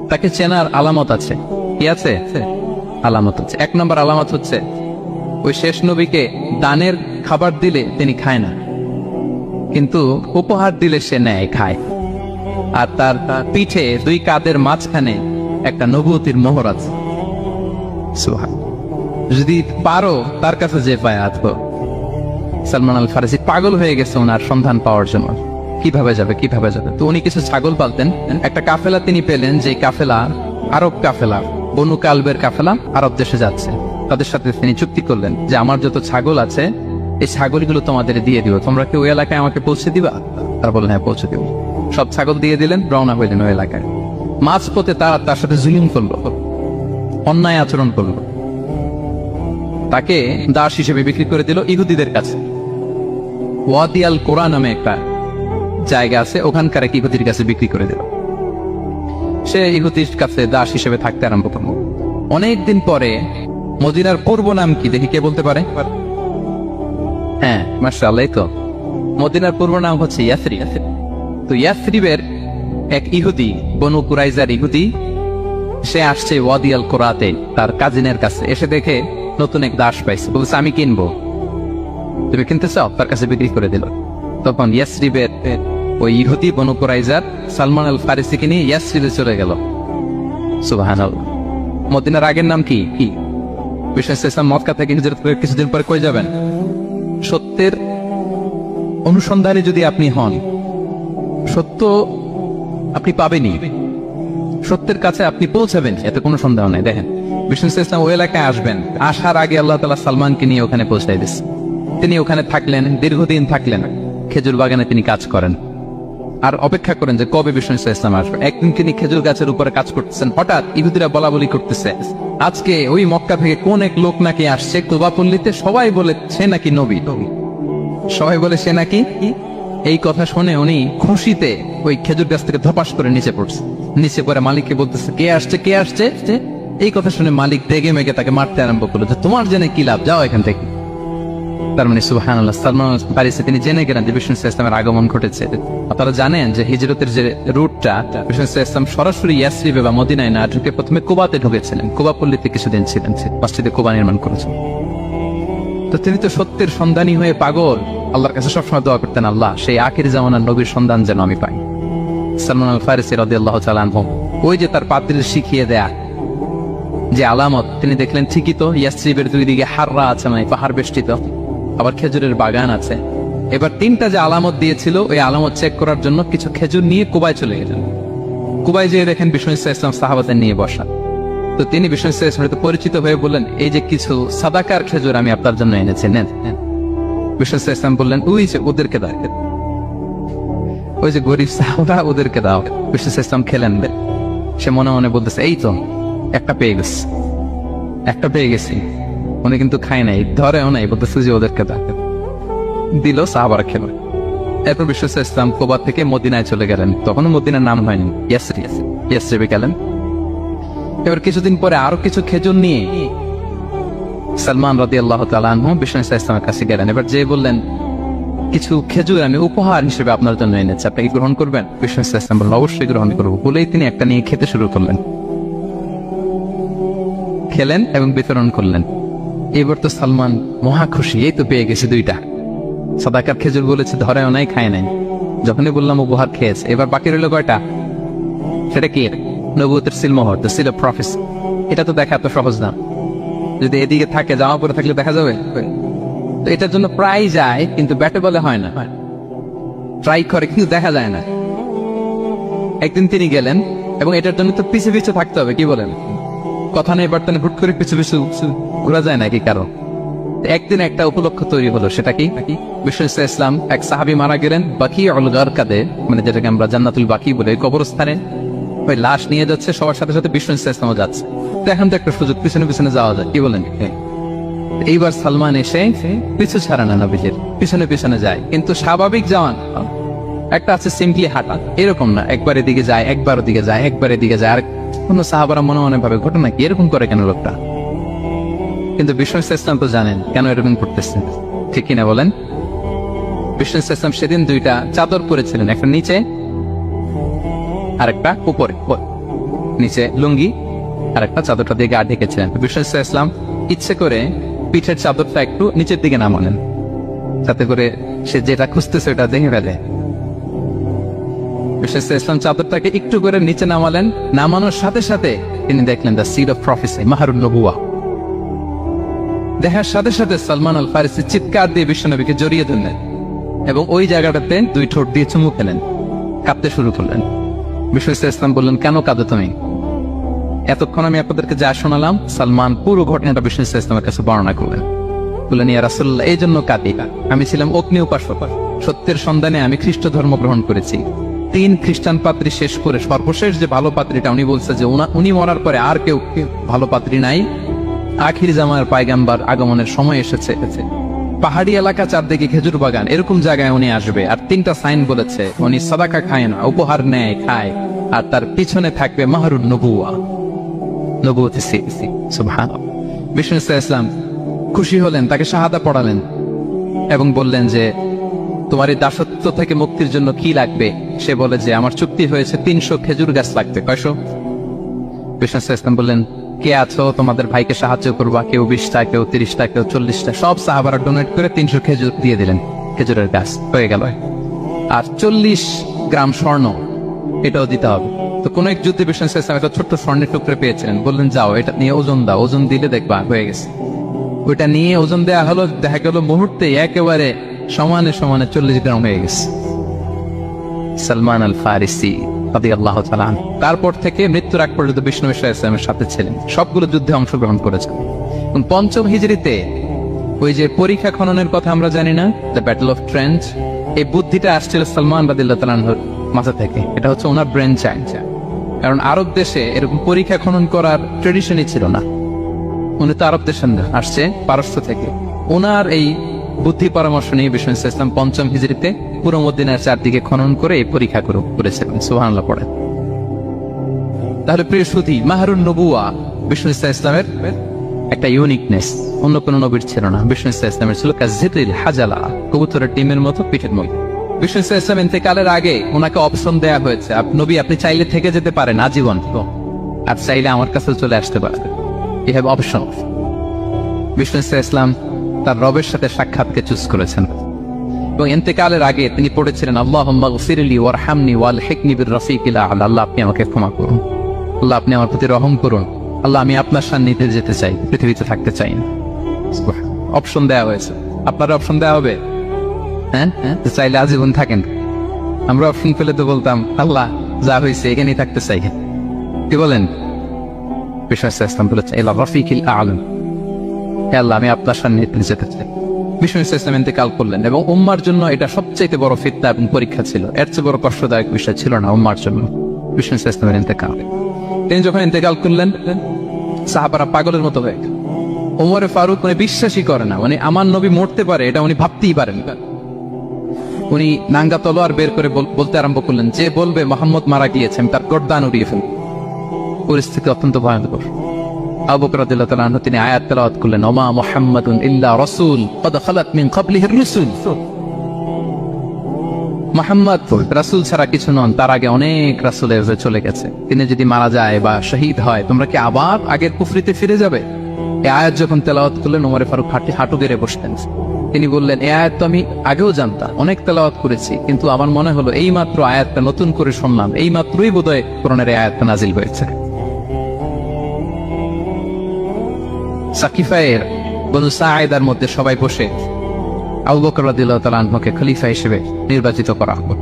তাকে চেনার আলামত আছে। কি আছে? আলামত আছে। 1 নম্বর আলামত হচ্ছে ওই শেষ নবীকে দানের খাবার দিলে তিনি খায় না, কিন্তু উপহার দিলে সে নেয়, খায়। আর তার পিঠে 2 কাঁধের মাঝখানে একটা নবুয়তির মোহর আছে। যদি পারো তার কাছে যে বায়াত করো। সালমান আল ফারিসি পাগল হয়ে গেছে ওনার সন্ধান পাওয়ার জন্য। কিভাবে যাবে কিভাবে যাবে। তো উনি কিছু ছাগল পালতেন। একটা কাফেলা তিনি পেলেন, যে কাফেলা আরব কাফেলা, বনু কালবের কাফেলা আরব দেশে যাচ্ছে। তাদের সাথে তিনি চুক্তি করলেন যে আমার যত ছাগল আছে এই ছাগলগুলো তোমাদের দিয়ে দিও, তোমরা কি ওই এলাকায় আমাকে পৌঁছে দিবা? তারা বললেন হ্যাঁ পৌঁছে দিব। সব ছাগল দিয়ে দিলেন, রওনা হইলেন ওই এলাকায়। মাঝপথে তারা তার সাথে জুলুম করলো, অন্যায় আচরণ করলো, তাকে দাস হিসেবে বিক্রি করে দিল ইহুদিদের কাছে। ওয়াদি আল কোরআন নামে একটা জায়গা আছে, ওখানকার এক ইহুদির কাছে বিক্রি করে দিল। সে ইহুদির কাছে দাস হিসেবে থাকতে আরম্ভ করল। অনেকদিন পরে মদিনার পূর্ব নাম কি দেখি কে বলতে পারে? হ্যাঁ মাশাআল্লাহ, তো মদিনার পূর্ব নাম হচ্ছে ইয়াসরিব। তো ইয়াসরিবের এক ইহুদি, বনু কুরাইজার ইহুদি, সে আসছে ওয়াদি আল কোরাতে তার কাজিনের কাছে। এসে দেখে নতুন এক দাস পাইছে, বলছে আমি কিনবো, তুমি কিনতে চাও? তার কাছে বিক্রি করে দিল। তখন ইয়াসরিবের ওই ইহুদি বনু কুরাইজার সালমান আল ফারিসিকে নিয়ে ইয়াসরিবে চলে গেল। সুবহানাল্লাহ। মদিনার আগের নাম কি? বিশেষ মক্কা থেকে হিজরত করে কিছুদিন পরে কই যাবেন? সত্যের অনুসন্ধানে যদি আপনি হন, সত্য আপনি পাবেনই, সত্যের কাছে আপনি পৌঁছাবেন, এতে কোনো সন্দেহ নাই। দেখেন বিষ্ণু ইসলাম ওই এলাকায় আসবেন, আসার আগে আল্লাহ তাআলা সালমানকে নিয়ে ওখানে পৌঁছাই দিচ্ছে। তিনি ওখানে থাকলেন, দীর্ঘদিন থাকলেন, খেজুর বাগানে তিনি কাজ করেন আর অপেক্ষা করেন যে কবে বিষ্ণু ইসলাম আসবে। একদিন তিনি খেজুর গাছের উপরে কাজ করতেছেন, হঠাৎ ইহুদিরা বলা বলি করতেছে আজকে ওই মক্কা থেকে কোন এক লোক নাকি আসছে কুবাপল্লীতে, সবাই বলে সে নাকি নবী, সবাই বলে সে নাকি। এই কথা শুনে উনি খুশিতে ওই খেজুর গাছ থেকে ধপাস করে নিচে পড়ছে। নিচে পড়ে মালিককে বলতেছে কে আসছে কে আসছে। এই কথা শুনে মালিক দেগে মেগে তাকে মারতে আরম্ভ করলো, যে তোমার জেনে কি লাভ, যাও এখান থেকে। তার মানে সুবহানাল্লাহ, সালমান আল ফারিসি তিনি জেনে গেলেন যে বিষ্ণু ইসলামের আগমন ঘটেছে। আপনারা জানেন যে হিজরতের যে রুটটা, বিষ্ণু ইসলাম সরাসরি ইয়াসরিবে বা মদিনায় না ঢুকে প্রথমে কুবাতে ঢুকেছিলেন, কুবা পল্লীতে কিছুদিন ছিলেন, মসজিদে কুবা নির্মাণ করেছেন। তো তিনি তো সত্যের সন্ধানী হয়ে পাগল, আল্লাহর কাছে সবসময় দোয়া করতেন, আল্লাহ সেই আখির জামানার নবীর সন্ধান যেন আমি পাই। সালমান আল ফারিসি রাদিয়াল্লাহু তাআলা আনহু, ওই যে তার পাদ্রীর শিখিয়ে দেয়া যে আলামত, তিনি দেখলেন ঠিকই তো ইয়াসরিবের দুই দিকে হাররা আছে, মানে পাহাড় বেষ্টিত, আবার খেজুরের বাগান আছে। এবার তিনটা যে আলামত দিয়েছিল, ওই আলামত চেক করার জন্য কিছু খেজুর নিয়ে কুবায় চলে গেলেন। কুবায় যেয়ে দেখেন বিষ্ণু ইসলাম সাহাবাদের নিয়ে বসা। তো তিনি বিষ্ণু ইসলামের সাথে পরিচিত হয়ে বললেন, এই যে কিছু সাদাকার খেজুর আমি আপনার জন্য এনেছি, নেন। বিষ্ণু ইসলাম বললেন ওই যে ওদেরকে দাও, ওই যে গরিব সাহাবা ওদেরকে দাও। বিষ্ণু ইসলাম খেলেন, সে মনে মনে বলতেছে এই তো একটা পেয়ে গেছি, একটা পেয়ে গেছি। উনি কিন্তু খায় নাই, ধরেও নাই, বলতেছে যে ওদেরকে দাও। দিল, সাহাবারা খেলো। এরপর বিষ্ণু ইসলাম কুবা থেকে মদিনায় চলে গেলেন। তখনও মদিনার নাম হয়নি, ইয়াসরিবে গেলেন। এবার কিছুদিন পরে আরো কিছু খেজুর নিয়ে সালমান রাদিয়াল্লাহু তাআলা আনহু বিষ্ণু ইসলামের কাছে গেলেন। এবার যে বললেন কিছু খেজুর আমি উপহার হিসেবে আপনার জন্য এনেছি, আপনি কি গ্রহণ করবেন? বিষ্ণু ইসলাম বললেন অবশ্যই গ্রহণ করবো। বলেই তিনি একটা নিয়ে খেতে শুরু করলেন, খেলেন এবং বিতরণ করলেন। এবার তো সালমান মহা খুশি, এই তো পেয়ে গেছে দুইটা সাদাকার খেজুর, বলেছে ধরেও নাই, খায় নাই। যখনই বললাম উপহার খেয়েছে, এবার বাকি রইল কয়টা? সেটা কি? নবুয়তের সিলমোহর, দ্য সিল অফ প্রফেসি। এটা তো দেখা এত সহজ না, যদি এদিকে থাকে জামা পরে থাকলে দেখা যাবে। তো এটার জন্য প্রায় যায়, কিন্তু ব্যাটে বলে হয় না, ট্রাই করে কিন্তু দেখা যায় না। একদিন তিনি গেলেন এবং এটার জন্য তো পিছে পিছে থাকতে হবে, কি বলেন? কথা নেই বার্তানে হুট করে পিছু পিছু ঘোরা যায় নাকি কারো? একদিন একটা উপলক্ষ তৈরি হলো, সেটা কি? বিষ্ণু ইসলাম এক সাহাবী মারা গেলেন বাকিউল গারকাদে, মানে যেটাকে আমরা জান্নাতুল বাকি বলে, কবরস্থানে ওই লাশ নিয়ে যাচ্ছে, সবার সাথে সাথে বিষ্ণু ইসলামও যাচ্ছে। তো এখন তো একটা সুযোগ, পিছনে পিছনে যাওয়া যায়, কি বলেন? এইবার সালমান এসে পিছু ছাড়া না, নবীজির পিছনে পিছনে যায়, কিন্তু স্বাভাবিক যাওয়ান একটা আছে সিম্পলি হাঁটা, এরকম না একবার এদিকে যায়, একবার ওদিকে যায়, একবার এদিকে যায়। আর কোন সাহাবারা মনে মনে ভাবে ঘটনা কি, এরকম করে কেন লোকটা? কিন্তু বিষ্ণু ইসলাম তো জানেন কেন এরকম করতেছেন, ঠিক কিনা বলেন? বিষ্ণু ইসলাম সেদিন দুইটা চাদর পরেছিলেন, একটা নিচে আর একটা উপরে, নিচে লুঙ্গি আর একটা চাদরটা দিয়ে গা ঢেকেছিলেন। বিষ্ণু ইসলাম ইচ্ছে করে পিঠের চাদরটা একটু নিচের দিকে নামালেন, যাতে করে সে যেটা খুঁজতেছে ওটা দেখে ফেলে। বিষ্ণু ইসলাম চাদরটাকে একটু করে নিচে নামালেন, নামানোর সাথে সাথে তিনি দেখলেন দ্য সিল অফ প্রফেসি, মাহরুন নবুয়া। দেখার সাথে সাথে সালমান আল ফারিসি চিৎকার দিয়ে বিশ্বনবীকে জড়িয়ে ধরলেন, এবং ওই জায়গাটাতে 2 ঠোঁট দিয়ে চুমু খেলেন, কাঁদতে শুরু করলেন। বিষ্ণু ইসলাম বললেন, কেন কাঁদো তুমি? এতক্ষণ আমি আপনাদেরকে যা শোনালাম, সালমান পুরো ঘটনাটা বিষ্ণু ইসলামের কাছে বর্ণনা করলেন। বললেন, ইয়া রাসূলুল্লাহ, এই জন্য কাঁদি। আমি ছিলাম অগ্নি উপাসক, সত্যের সন্ধানে আমি খ্রিস্ট ধর্ম গ্রহণ করেছি। 3 খ্রিস্টান পাত্রী শেষ করে সর্বশেষ যে ভালো পাত্রীটা, উনি বলছে যে উনি মরার পরে আর কেউ ভালো পাত্রী নাই, আখির জামার পায়গাম্বার আগমনের সময় এসেছে। পাহাড়ি এলাকা, চারদিকে খেজুর বাগান, এরকম জায়গায় উনি আসবে। আর 3টা সাইন বলেছে, উনি সাদাকা খায় না, উপহার নেয়, খায়, আর তার পিছনে থাকবে মাহরুন নবুয়া, নবুয়তি সিদ্দিক। সুবহানাল্লাহ। বিষ্ণু ইসলাম খুশি হলেন, তাকে শাহাদা পড়ালেন এবং বললেন যে, তোমার এই দাসত্ব থেকে মুক্তির জন্য কি লাগবে? সে বলে যে, আমার চুক্তি হয়েছে 300 খেজুর গাছ লাগবে। কয়শো? বিষ্ণু ইসলাম বললেন, কে আছো তোমাদের ভাইকে সাহায্য করবা? কেউ 20টা, কেউ 30টা, কেউ 40টা। সব সাহাবারা ডোনেট করে 300 খেজুর দিয়ে দিলেন, খেজুরের গাছ হয়ে গেল। আর 40 গ্রাম স্বর্ণ, এটাও দিতে হবে। তো কোন এক যুদ্ধে বিষ্ণু ইসলাম একটা ছোট্ট স্বর্ণের টুকরে পেয়েছিলেন, বললেন, যাও এটা নিয়ে ওজন দাও, ওজন দিলে দেখবা হয়ে গেছে। ওইটা নিয়ে ওজন দেয়া হলো, দেখা গেল মুহূর্তে একেবারে সমানে সমানে 40 গ্রাম হয়ে গেছে। সালমান আল ফারিসি রাদিয়াল্লাহু তাআলা। তারপর থেকে মৃত্যুর আগ পর্যন্ত বিষ্ণু ইসলামের সাথে ছিলেন, সবগুলো যুদ্ধে অংশগ্রহণ করেছেন। 5ম হিজরিতে ওই যে পরীক্ষা খননের কথা আমরা জানি না, দ্য ব্যাটল অফ ট্রেন্চ, এই বুদ্ধিটা আসছিল সালমান রাদিয়াল্লাহু তাআলার মাথা থেকে। এটা হচ্ছে ওনার ব্রেন চাইল্ড। কারণ আরব দেশে এরকম পরীক্ষা খনন করার ট্রেডিশনই ছিল না। উনি তো আরব দেশের না, আসছে পারস্য থেকে। ওনার এই বুদ্ধি পরামর্শ নিয়ে বিষ্ণু ইসলাম 5ম হিজরিতে পুরো মদিনার চারদিকে খনন করে এই পরীক্ষা করেছিলেন। সুবহানাল্লাহ পড়ে। তাহলে প্রিয় সুধী, মাহরুন নবুয়া বিষ্ণু ইসলামের একটা ইউনিকনেস, অন্য কোন নবীর ছিল না। বিষ্ণু ইসলামের ছিল কাযিতিল হাজালা, কবুতরের ডিমের মতো পিঠের মধ্যে। বিষ্ণু ইসলাম ইন্তেকালের আগে ওনাকে অপশন দেয়া হয়েছে, নবী আপনি চাইলে থেকে যেতে পারেন আজীবন, আর চাইলে আমার কাছে চলে আসতে পারেন। You have option. বিষ্ণু ইসলাম তার রবের সাথে সাক্ষাৎকে চুজ করেছেন এবং ইন্তেকালের আগে তিনি পড়েছিলেন, আল্লাহুম্মা গফিরলি ওয়ারহামনি ওয়ালহিকনি বির-রাফিকিল আ'লা। আল্লাহ আপনি আমাকে ক্ষমা করুন, আল্লাহ আপনি আমার প্রতি রহম করুন, আল্লাহ আমি আপনার সান্নিধ্যে যেতে চাই, পৃথিবীতে থাকতে চাই না। অপশন দেওয়া হয়েছে, আপনার অপশন দেওয়া হবে। হ্যাঁ হ্যাঁ, চাইলে আজীবন থাকেন। আমরা অপশন পেলে তো বলতাম, আল্লাহ যা হয়েছে এখানেই থাকতে চাই। কি বলেন? বিষ্ণু ইসলাম বলেছেন, ইলা রাফিকিল আ'লা, আল্লাহ আমি আপনার সান্নিধ্যে যেতে চাই। বিষ্ণু ইসলাম ইন্তেকাল করলেন এবং উম্মার জন্য এটা সবচেয়ে বড় ফিতনা এবং পরীক্ষা ছিল। এর চেয়ে বড় কষ্টদায়ক বিষয় ছিল না উম্মার জন্য বিষ্ণু ইসলামের ইন্তেকাল। তিনি যখন ইন্তেকাল করলেন, সাহাবারা পাগলের মতো হয়ে গেল। ওমরে ফারুক বিশ্বাসই করে না, আমার নবী মরতে পারে এটা উনি ভাবতেই পারেন। উনি নাঙ্গা তলোয়ার বের করে বলতে আরম্ভ করলেন, যে বলবে মোহাম্মদ মারা গিয়েছে আমি তার গর্দান উড়িয়ে ফেলব। পরিস্থিতি অত্যন্ত ভয়ানক। আবু বকর রাদিয়াল্লাহু তাআলা আনহু তিনি আয়াত তেলাওয়াত করলেন, ওমা মুহাম্মাদুন ইল্লা রাসূল ক্বাদ খালাত মিন ক্বাবলিহির রুসুল। মুহাম্মদ রাসূল ছাড়া কিছু নন, তার আগে অনেক রাসূল এভাবে চলে গেছে। তিনি যদি মারা যায় বা শহীদ হয়, তোমরা কি আবার আগের কুফরিতে ফিরে যাবে? এই আয়াত যখন তেলাওয়াত করলেন, ওমরে ফারুক হাঁটু গেড়ে বসতেন। তিনি বললেন, এই আয়াত তো আমি আগেও জানতাম, অনেক তেলাওয়াত করেছি, কিন্তু আমার মনে হলো এই মাত্র আয়াতটা নতুন করে শুনলাম, এই মাত্রই বোধহয় কোরআনের এই আয়াতটা নাজিল হয়েছে। সাকিফায়ের বনু সাঈদার মধ্যে সবাই বসে আবু বকর রাদিয়াল্লাহু তাআলা আনহুকে খলিফা হিসেবে নির্বাচিত করা হলো।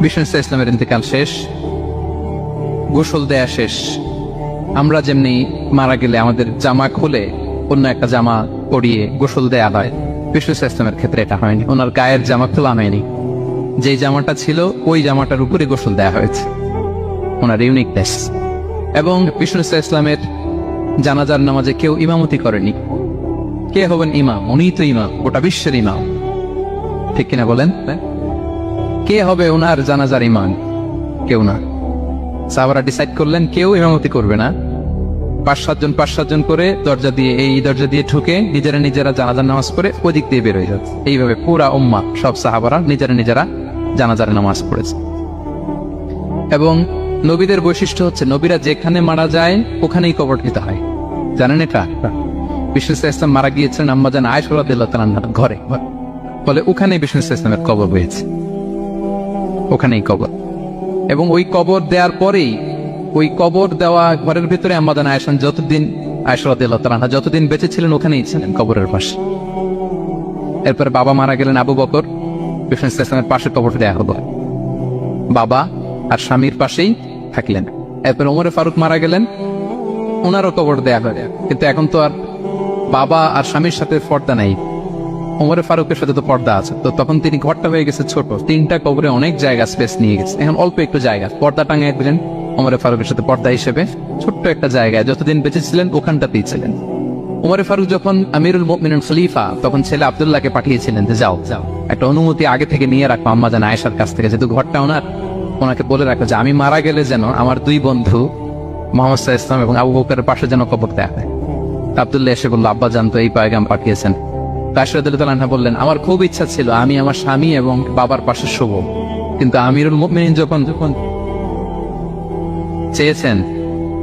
বিষ্ণু ইসলামের ইন্তেকাল শেষ, গোসল দেয়া শেষ। আমরা যেমনি মারা গেলে আমাদের জামা খুলে অন্য একটা জামা পরিয়ে গোসল দেয়া হয়, বিষ্ণু ইসলামের ক্ষেত্রে এটা হয়নি। ওনার গায়ের জামা খোলা হয়নি, যেই জামাটা ছিল ওই জামাটার উপরে গোসল দেয়া হয়েছে, ওনার ইউনিকনেস। এবং বিষ্ণু ইসলামের জানাজার নামাজে কেউ ইমামতি করেনি। কে হবেন ইমাম? উনিই তো ইমাম, গোটা বিশ্বের ইমাম, ঠিক কিনা বলেন? কে হবে ওনার জানাজার ইমাম? কেউ না। সাহাবারা ডিসাইড করলেন কেউ ইমামতি করবে না। 5-7 জন করে দরজা দিয়ে, এই দরজা দিয়ে ঢুকে নিজেরা জানাজার নামাজ পড়ে ওদিক দিয়ে বের হয়ে যাচ্ছে। এইভাবে পুরা উম্মাহ, সব সাহাবারা নিজেরা জানাজার নামাজ পড়েছে। এবং নবীদের বৈশিষ্ট্য হচ্ছে, নবীরা যেখানে মারা যায় ওখানেই কবর দিতে হয়, জানেন এটা? বিষ্ণু ইসলাম মারা গিয়েছেন আম্মাজান আয়েশা রাদিয়াল্লাহু তাআলা আনহার ঘরে, ফলে ওখানেই বিষ্ণু ইসলামের কবর হয়েছে, ওখানেই কবর। এবং ওই কবর দেওয়ার পরেই, ওই কবর দেওয়া ঘরের ভিতরে আম্মাজান আয়েশা রাদিয়াল্লাহু তাআলা যতদিন বেঁচে ছিলেন ওখানেই ছিলেন, কবরের পাশে। এরপরে বাবা মারা গেলেন আবু বকর, বিষ্ণু ইসলামের পাশে কবর দেয়া হলো, বাবা আর স্বামীর পাশেই থাকলেন। এরপরে ওমরে ফারুক মারা গেলেন, ওনারও কবর দেয়া হয়, কিন্তু এখন তো আর বাবা আর স্বামীর সাথে পর্দা নাই, ওমরে ফারুকের সাথে তো পর্দা আছে, তো তখন তিনি ঘরটা হয়ে গেছে ছোট, 3টা কবরে অনেক জায়গা স্পেস নিয়ে গেছে, এখন অল্প একটু জায়গা, পর্দা টাঙিয়ে দিলেন ওমরে ফারুকের সাথে পর্দা হিসেবে ছোট্ট একটা জায়গায়, যতদিন বেঁচে ছিলেন ওখানটাতেই ছিলেন। ওমরে ফারুক যখন আমিরুল মুমিনিন খলিফা, তখন ছেলে আব্দুল্লাহকে পাঠিয়েছিলেন যে যাও একটা অনুমতি আগে থেকে নিয়ে রাখো আম্মা জান আয়েশার কাছ থেকে, যেহেতু ঘরটা ওনার, ওনাকে বলে রাখো যে আমি মারা গেলে যেন আমার 2 বন্ধু মুহাম্মদ সাল্লাল্লাহু আলাইহি ওয়াসাল্লাম এবং আবু বকরের পাশে যেন কবর দেয়া হয়। আব্দুল্লাহ এসে বলল, আব্বা জান তো এই পয়গাম পাঠিয়েছেন। আয়েশা রাদিয়াল্লাহু আনহা বললেন, আমার খুব ইচ্ছা ছিল আমি আমার স্বামী এবং বাবার পাশে শোব, কিন্তু আমিরুল মুমিনিন যখন চেয়েছেন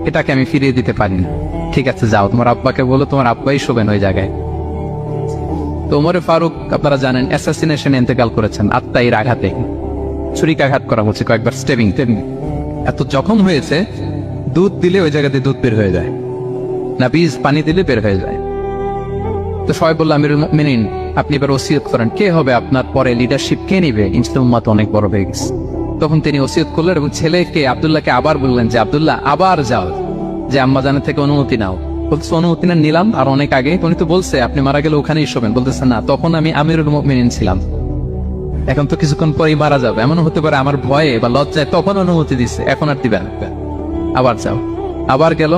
এটাকে আমি ফিরিয়ে দিতে পারি না। ঠিক আছে যাও, তোমার আব্বাকে বলো তোমার আব্বাই শোবেন ওই জায়গায়। তো ওমরে ফারুক আপনারা জানেন অ্যাসাসিনেশনে ইন্তেকাল করেছেন, আত্মাইয়ের আঘাতে, ছুরিকাঘাত করা হচ্ছে কয়েকবার, স্টেবিং, এত জখম হয়েছে দুধ দিলে ওই জায়গাতে দুধ বের হয়ে যায় না, বীজ পানি দিলে বের হয়ে যায়। তো সবাই বলল আমিরুল মুমিনিন আপনি এবার ওসিয়ত করেন, কে হবে আপনার পরে লিডারশিপ, কে নিবে, ইসলাম উম্মাত অনেক বড় হয়ে গেছে। তখন তিনি ওসিয়ত করলেন এবং ছেলেকে আব্দুল্লাহকে আবার বললেন যে আব্দুল্লাহ আবার যাও, যে আম্মা জানের থেকে অনুমতি নাও। বলছে অনুমতি না নিলাম আর অনেক আগে, উনি তো বলছে আপনি মারা গেলে ওখানেই শোবেন, বলতেছে না তখন আমি আমিরুল মুমিনিন ছিলাম, এখন তো কিছুক্ষণ পরেই মারা যাবে, এমন হতে পারে আমার ভয়ে বা লজ্জায় তখন অনুমতি দিচ্ছে, এখন আর দিবেন, আবার যাও। আবার গেল,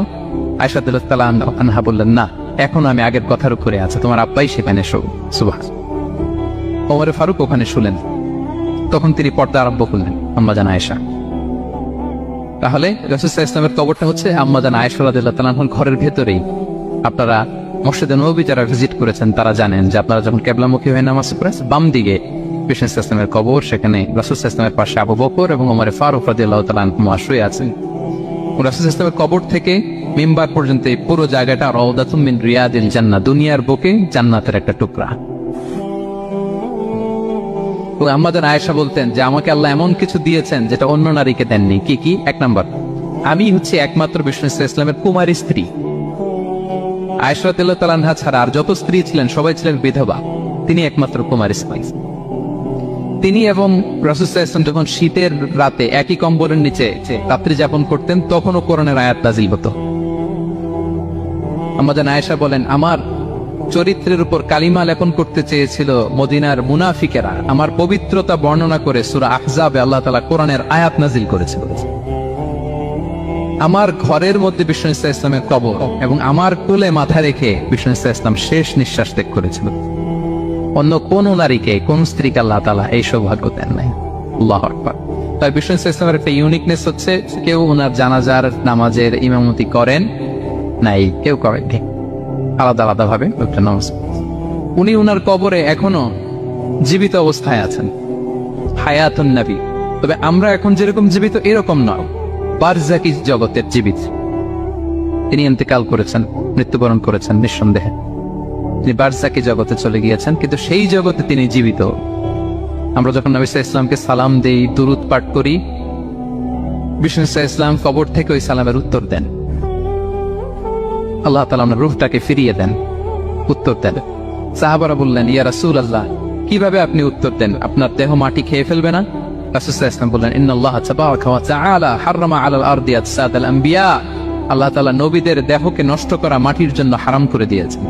আয়েশা রাদিয়াল্লাহু আনহা বললেন না এখন আমি আগের কথার উপরে আছে, তোমার আব্বাই সেখানে শো। সুবহান। ওমরে ফারুক ওখানে শুলেন, তখন তিনি পর্দা আরম্ভ করলেন আম্মা জান আয়েশা। তাহলে রাসূল সাল্লাল্লাহু আলাইহি ওয়াসাল্লামের কবরটা হচ্ছে আম্মা জান আয়েশা রাদিয়াল্লাহু আনহার ঘরের ভেতরেই। আপনারা মসজিদে নববী যারা ভিজিট করেছেন তারা জানেন যে আপনারা যখন কিবলামুখী হয়ে নামাজ পড়েন, বাম দিকে বিষ্ণু সাল্লাল্লাহু আলাইহি ওয়াসাল্লামের কবর, সেখানে রাসূল সাল্লাল্লাহু আলাইহি ওয়াসাল্লামের পাশে আবু বকর এবং ওমর ফারুক রাদিয়াল্লাহু তাআলা আনহুমা শুয়ে আছেন। রাসূল সাল্লাল্লাহু আলাইহি ওয়াসাল্লামের কবর থেকে মিম্বার পর্যন্ত এই পুরো জায়গাটা রাউদাতুম মিন রিয়াদিল জান্নাহ, দুনিয়ার বুকে জান্নাতের একটা টুকরা। তো আম্মা জান আয়েশা বলতেন যে আমাকে আল্লাহ এমন কিছু দিয়েছেন যেটা অন্য নারীকে দেননি। কি কি? 1 নাম্বার, আমি হচ্ছে একমাত্র বিষ্ণু সাল্লাল্লাহু আলাইহি ওয়াসাল্লামের কুমারী স্ত্রী। আয়েশা রাদিয়াল্লাহু তাআলা আনহা ছাড়া আর যত স্ত্রী ছিলেন সবাই ছিলেন বিধবা, তিনি একমাত্র কুমারী স্ত্রী। তিনি এবং রাসূল সাল্লাল্লাহু আলাইহি ওয়াসাল্লাম যখন শীতের রাতে একই কম্বলের নিচে রাত্রি যাপন করতেন তখনও কোরআনের আয়াত নাযিল হতো। আম্মা জান আয়েশা বলেন আমার চরিত্রের উপর কালিমা লেপন করতে চেয়েছিল মদিনার মুনাফিকেরা, আমার পবিত্রতা বর্ণনা করে সূরা আহজাবে আল্লাহ তাআলা কোরআনের আয়াত নাযিল করেছিল। আমার ঘরের মধ্যে বিষ্ণু সাল্লাল্লাহু আলাইহি ওয়াসাল্লামের কবর এবং আমার কোলে মাথা রেখে বিষ্ণু সাল্লাল্লাহু আলাইহি ওয়াসাল্লাম শেষ নিঃশ্বাস ত্যাগ করেছিল। অন্য কোন নারীকে, কোন স্ত্রীকে আল্লাহ তাআলা এই সৌভাগ্য দেন নাই। আল্লাহু আকবার। তাই বিষ্ণু সাল্লাল্লাহু আলাইহি ওয়াসাল্লামের একটা ইউনিকনেস হচ্ছে কেউ ওনার জানাজার নামাজের ইমামতি করেন নাই, কেউ করেননি, আলাদা আলাদা ভাবে একটা নামাজ। উনি ওনার কবরে এখনো জীবিত অবস্থায় আছেন, হায়াতুন নবী। তবে আমরা এখন যেরকম জীবিত এরকম নয়, বারজাকি জগতের জীবিত। তিনি ইন্তেকাল করেছেন, মৃত্যুবরণ করেছেন নিঃসন্দেহে, তিনি বারজাকি জগতে চলে গিয়েছেন, কিন্তু সেই জগতে তিনি জীবিত। আমরা যখন নবী সাল্লাল্লাহু আলাইহি ওয়াসাল্লামকে সালাম দেই, দুরূদ পাঠ করি, বিষ্ণু সাল্লাল্লাহু আলাইহি ওয়াসাল্লাম কবর থেকে ওই সালামের উত্তর দেন। আল্লাহ তাআলা ওনার রূহটাকে ফিরিয়ে দেন, উত্তর দেন। সাহাবারা বললেন ইয়া রাসূলুল্লাহ কিভাবে আপনি উত্তর দেন, আপনার দেহ মাটি খেয়ে ফেলবে না? রাসূল সাল্লাল্লাহু আলাইহি ওয়াসাল্লাম বললেন ইন্নাল্লাহা তাবারাকা ওয়া তাআলা হারামা আলাল আরদি আজসাদাল আম্বিয়া, আল্লাহ তাআলা নবীদের দেহকে নষ্ট করা মাটির জন্য হারাম করে দিয়েছেন।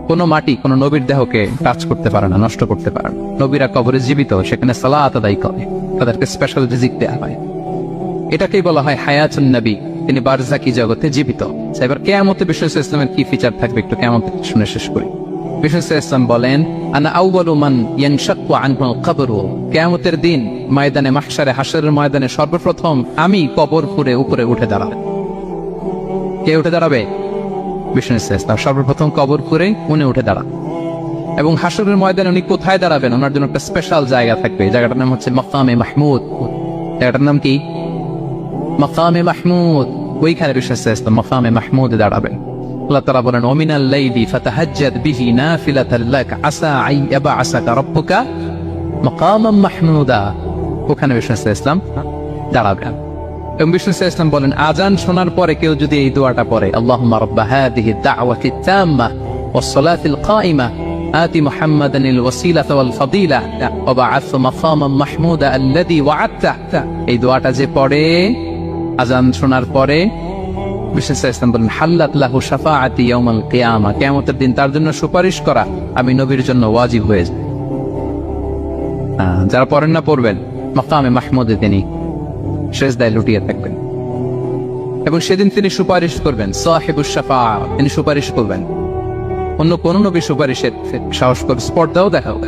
কোন মাটি কোন নবীর দেহকে টাচ করতে পারে না, নষ্ট করতে পারে না। নবীরা কবরে জীবিত, সেখানে সালাত আদায় করে, তাদেরকে স্পেশাল রিজিক দেয়া হয়। এটাকেই বলা হয় হায়াতুন নবী, তিনি বারজাকি জগতে জীবিত। এবার কিয়ামতে বিষ্ণু সাল্লাল্লাহু আলাইহি ওয়াসাল্লামের কি ফিচার থাকবে একটু কিয়ামতে শুনে শেষ করি। বিষ্ণু সাল্লাল্লাহু আলাইহি ওয়াসাল্লাম বলেন আনা আউয়ালু মান ইয়ানশাক্কু আনহুল কবরু, কিয়ামতের দিন ময়দানে মাহশারে, হাশরের ময়দানে সর্বপ্রথম আমি কবর ফুঁড়ে উপরে উঠে দাঁড়াবো। কে উঠে দাঁড়াবে? বিষ্ণু সাল্লাল্লাহু আলাইহি ওয়াসাল্লাম সর্বপ্রথম কবর ফুঁড়ে উনি উঠে দাঁড়ান। এবং হাশরের ময়দানে উনি কোথায় দাঁড়াবেন? ওনার জন্য একটা স্পেশাল জায়গা থাকবে, জায়গাটার নাম হচ্ছে মাকামে মাহমুদ। জায়গাটার নাম কি? মাকামে মাহমুদ। ওইখানে বিষ্ণু সাল্লাল্লাহু আলাইহি ওয়াসাল্লাম মাকামে মাহমুদে দাঁড়াবেন। আল্লাহ তাআলা বলেন ওমিনাল লাইলি ফাতাহাজ্জাদ বিহি নাফিলাতাল লাক আসা আই ইয়াবআসাকা রাব্বুকা মাকামান মাহমুদা। ওখানে বিষ্ণু সাল্লাল্লাহু আলাইহি ওয়াসাল্লাম দাঁড়াবেন। এবং বিষ্ণু সাল্লাল্লাহু আলাইহি ওয়াসাল্লাম বলেন আযান শোনার পরে কেউ যদি এই দোয়াটা পড়ে আল্লাহুম্মা রাব্বা হাযিহি দাওয়াতি তাম্মা ওয়াস সালাতিল কাইমা آتِ محمدا الوسيلة والفضيلة وبعث مقاما محمودا الذي وعدته। এই দোয়াটা যে পড়ে আযান শোনার পরে বিশ্বনবী সাল্লাল্লাহু আলাইহি ওয়াসাল্লাম বলেন হাল্লাত লাহু শাফাআতি ইয়াউমাল কিয়ামা, কিয়ামতের দিন তার জন্য সুপারিশ করা আমি নবীর জন্য ওয়াজিব হয়ে যায়। যারা পড়েন না পড়বেন, মাকামে মাহমুদে তিনি সিজদায় লুটিয়ে থাকবেন এবং সেদিন তিনি সুপারিশ করবেন, সাহিবুশ শাফাআ, তিনি সুপারিশ করবেন। অন্য কোন নবী সুপারিশের সাহস করে স্পর্ধাও দেখাবে।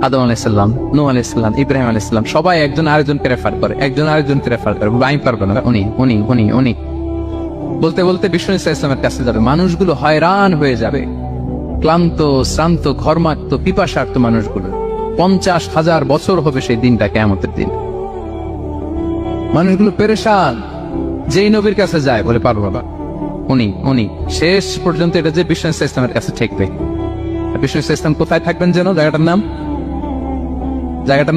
আদম আলাইহিস সালাম, নূহ আলাইহিস সালাম, ইব্রাহিম আলাইহিস সালাম সবাই একজন আরেকজনকে রেফার করে, একজন আরেকজনকে রেফার করে। আমি পারবো না, উনি উনি উনি উনি বলতে বলতে বিষ্ণু ইসলামের কাছে যাবে। মানুষগুলো হয়রান হয়ে যাবে, ক্লান্ত শ্রান্ত ঘর্মাক্ত পিপাসার্ত মানুষগুলো। 50,000 বছর হবে সেই দিনটা, কিয়ামতের দিন। মানুষগুলো পেরেশান, যেই নবীর কাছে যায় বলে পারবো বাবা, উনি উনি শেষ পর্যন্ত এটা যে বিষ্ণু ইসলামের কাছে ঠেকবে। বিষ্ণু ইসলাম কোথায় থাকবেন যেন, জায়গাটার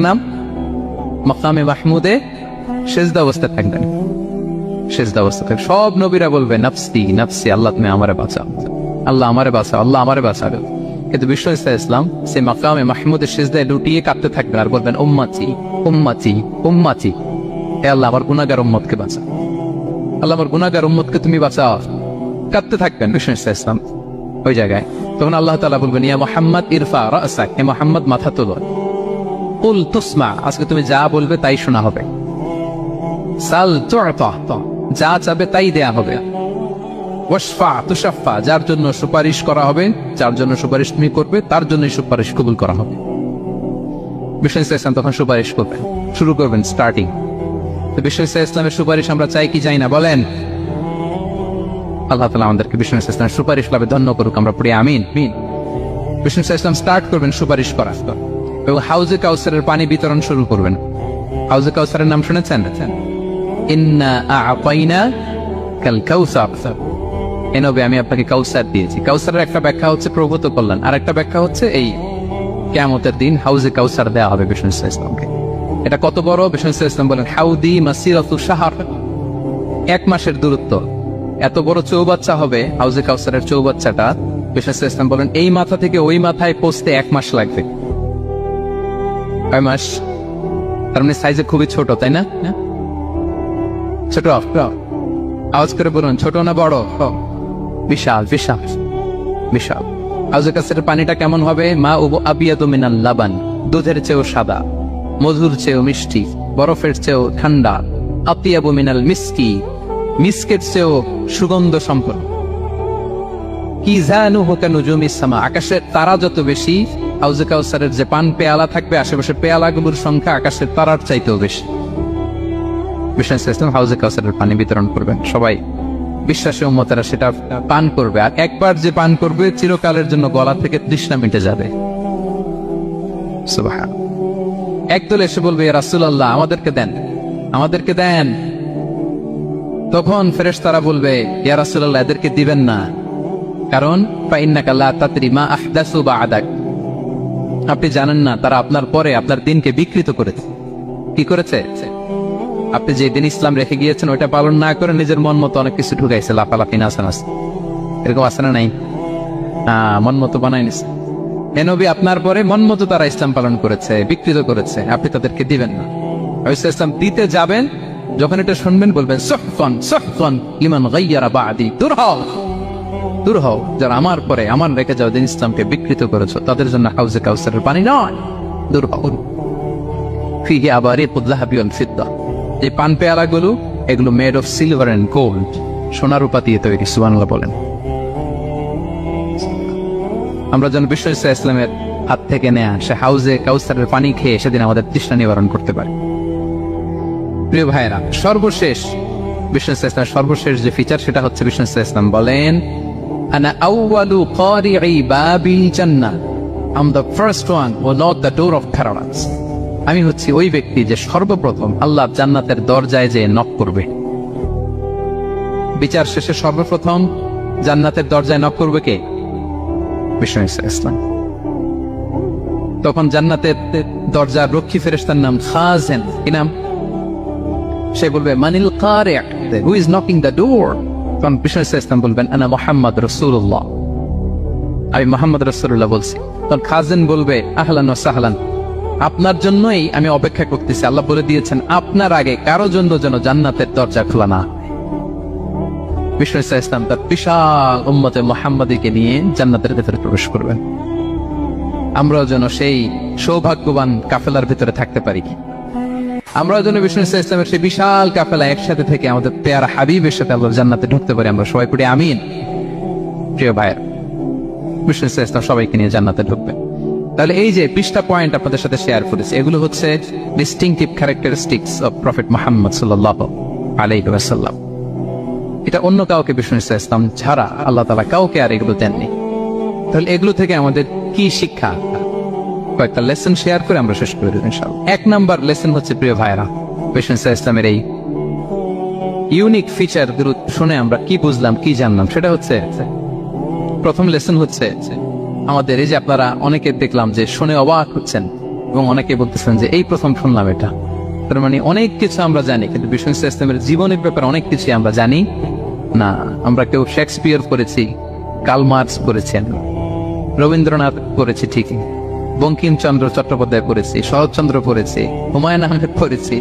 নাম মাকামে মাহমুদে সেজদা অবস্থায় থাকবেন। সেজদা অবস্থা থাকে সব নবীরা বলবে নাফসি নাফসি, আল্লাহ তুমি আমারে বাঁচাও, আল্লাহ আমারে বাঁচাও, আল্লাহ আমারে বাঁচাবে। কিন্তু বিষ্ণু ইসলাম সে মাকামে মাহমুদের সেজদায় লুটিয়ে কাঁদতে থাকবেন আর বলবেন উম্মতি উম্মতি উম্মতি, হে আল্লাহ আমার গুনাহগার উম্মতকে বাঁচাও, আল্লাহ আমার গুনাহগার উম্মতকে তুমি বাঁচাও। কাঁদতে থাকবেন বিষ্ণু ইসলাম ওই জায়গায়। তখন আল্লাহ তাআলা বলবেন ইয়া মুহাম্মদ ইরফা রাসাক, হে মুহাম্মদ মাথা তোলো, কুল তুসমা, আজকে তুমি যা বলবে তাই শোনা হবে, সাল তু'তা, যা চাবে তাই দেয়া হবে, ওয়াশফা তুশাফা, যার জন্য সুপারিশ করা হবে, যার জন্য সুপারিশ তুমি করবে তার জন্যই সুপারিশ কবুল করা হবে। বিষ্ণু ইসলাম তখন সুপারিশ করবেন, শুরু করবেন স্টার্টিং। তো বিষ্ণু ইসলামের সুপারিশ আমরা চাই কি চাই না বলেন? আল্লাহ তাআলা আমাদেরকে বিষ্ণু ইসলামের সুপারিশ লাভে ধন্য করুক, আমরা পড়ি আমিন। বিষ্ণু ইসলাম স্টার্ট করবেন সুপারিশ করা এবং হাউজে কাউসারের পানি বিতরণ শুরু করবেন। হাউজে কাউসারের নাম শুনেছেন? ইন্না আ'তাইনা কাল কাউসার, এ নবী আমি আপনাকে কাউসার দিয়েছি। কাউসারের একটা ব্যাখ্যা হচ্ছে প্রভূত কল্যাণ, আর একটা ব্যাখ্যা হচ্ছে এই কিয়ামতের দিন হাউজে কাউসার দেওয়া হবে বিষ্ণু ইসলামকে। এটা কত বড়? বিষ্ণু ইসলাম বলেন হাউদি মাসিরাতু শাহর, 1 মাসের দূরত্ব। এত বড় চৌবাচ্চা হবে হাউজে কাউসারের চৌবাচ্চাটা। বিষ্ণু ইসলাম বলেন এই মাথা থেকে ওই মাথায় পৌঁছতে 1 মাস লাগবে। 1 মাস, তার মানে সাইজে খুবই ছোট, তাই না? ছোট, আওয়াজ করে বলুন ছোট না বড়? বিশাল বিশাল বিশাল। হাউজে কাউসারের পানিটা কেমন হবে? মা উবু আবিয়াদু মিনাল লাবান, দুধের চেয়েও সাদা, মধুর চেয়েও মিষ্টি, বরফের চেয়েও ঠান্ডা, আতিয়াবু মিনাল মিসকি, মিসকের চেয়েও সুগন্ধ সম্পন্ন, কিজানুহু কানুজুমিস সামা, আকাশের তারা যত বেশি, হাউজে কাউসারের যে পান পেয়ালা থাকবে আশেপাশে পেয়ালাগুলোর সংখ্যা আকাশের তারার চাইতেও বেশি। বিষ্ণু ইসলাম হাউজে কাউসারের পানি বিতরণ করবেন, সবাই বিশ্বাসী উম্মতেরা সেটা পান করবে। আর একবার যে পান করবে চিরকালের জন্য গলা থেকে তৃষ্ণা মিটে যাবে। সুবহানাল্লাহ। একদল এসে বলবে ইয়া রাসূলুল্লাহ আমাদেরকে দেন, আমাদেরকে দেন। তখন ফেরেশতারা বলবে ইয়া রাসূলুল্লাহ এদেরকে দিবেন না, কারণ ফাইন্নাকা লা তাদরি মা আহদাসু বা'দাক, আপনি জানেন না তারা আপনার পরে আপনার দিনকে বিকৃত করেছে। কি করেছে? আপনি যে দিন ইসলাম রেখে গিয়েছেন ওইটা পালন না করে নিজের মন মতো অনেক কিছু ঢুকাইছে, লাফালাফি নাচানাচ, এরকম আছে না নাই? মন মতো বানাই নিছে। হে নবী আপনার পরে মন মতো তারা ইসলাম পালন করেছে, বিকৃত করেছে, আপনি তাদেরকে দিবেন না। ইসলাম দিতে যাবেন, যখন এটা শুনবেন বলবেন সুহফান সুহফান লিমান গায়্যারা বা'দি, দূর হও দূর হও, যারা আমার পরে আমার রেখে যাও দিন ইসলামকে বিকৃত করেছো, তাদের জন্য হাউজে কাউসারের পানি নয়, দূর হও। ফিহি আবারিকুল যাহাবি ওয়াল ফিদ্দা, এই পান পেয়ালাগুলো এগুলো made of silver and gold, সোনা রূপা দিয়ে তৈরি। সুবহানাল্লাহ বলেন। আমরা যেন বিষ্ণু ইসলামের হাত থেকে নেয়া সে হাউজে কাউসারের পানি খেয়ে সেদিন আমাদের তৃষ্ণা নিবারণ করতে পারি। প্রিয় ভাইরা, সর্বশেষ বিষ্ণু ইসলামের সর্বশেষ যে ফিচার সেটা হচ্ছে বিষ্ণু ইসলাম বলেন আনা আউয়ালু কারিই বাবিল জান্নাহ, I am the first one who knock the door of paradise, আমি হচ্ছি ওই ব্যক্তি যে সর্বপ্রথম আল্লাহ জান্নাতের দরজায় যে নক করবে। বিচার শেষে সর্বপ্রথম জান্নাতের দরজায় নক করবে কে? বিষ্ণু ইসলাম। তখন জান্নাতের দরজার রক্ষী ফেরেশতার নাম খাজেন। কি নাম? সে বলবে মানিল কারি', who is knocking the door? তখন বিষ্ণু ইসলাম বলবেন আনা মুহাম্মদ রাসূলুল্লাহ, আমি মোহাম্মদ রাসূলুল্লাহ বলছি, তখন খাজেন বলবে আহলান ওয়া সাহলান, আপনার জন্যই আমি অপেক্ষা করতেছি। আল্লাহ বলে দিয়েছেন আপনার আগে কারো জন্য যেন জান্নাতের দরজা খোলা না। বিষ্ণু ইসলাম তার বিশাল উম্মতে মুহাম্মাদীকে নিয়ে জান্নাতের ভেতরে প্রবেশ করবেন। আমরাও যেন সেই সৌভাগ্যবান কাফেলার ভিতরে থাকতে পারি। আমরাও যেন বিষ্ণু ইসলামের সেই বিশাল কাফেলা একসাথে থেকে আমাদের পেয়ারা হাবিবের সাথে আল্লাহর জান্নাতে ঢুকতে পারি। আমরা সবাই পড়ি আমিন। প্রিয় ভাইয়ের, বিষ্ণু ইসলাম সবাইকে নিয়ে জান্নাতে ঢুকবেন। তাহলে এই যে 20টা পয়েন্ট আপনাদের সাথে শেয়ার করেছি, এগুলো হচ্ছে distinctive characteristics of prophet Muhammad সাল্লাল্লাহু আলাইহি ওয়াসাল্লাম। এটা অন্য কাউকে বিষ্ণু ইসলাম ছাড়া আল্লাহ তাআলা কাউকে আর এগুলো দেননি। তাহলে এগুলো থেকে আমাদের কি শিক্ষা, কয়েকটা লেসন শেয়ার করে আমরা শেষ করে দেব ইনশাআল্লাহ। 1 নাম্বার লেসন হচ্ছে প্রিয় ভাইরা, বিষ্ণু ইসলামের এই ইউনিক ফিচার গুলো শুনে আমরা কি বুঝলাম, কি জানলাম, সেটা হচ্ছে প্রথম লেসন হচ্ছে আমাদের এই যে আপনারা অনেকে দেখলাম যে শুনে অবাক হচ্ছেন এবং অনেকে বলতেছেন যে এই প্রথম শুনলাম এটা। তার মানে অনেক কিছু আমরা জানি, কিন্তু বিষ্ণু ইসলামের জীবনের ব্যাপারে অনেক কিছু আমরা জানি না। আমরা কেউ শেক্সপিয়ার পড়েছি, কার্ল মার্কস পড়েছেন, রবীন্দ্রনাথ পড়েছি ঠিকই, বঙ্কিমচন্দ্র চট্টোপাধ্যায় পড়েছি, শরৎচন্দ্র পড়েছি, হুমায়ুন আহমেদ পড়েছি,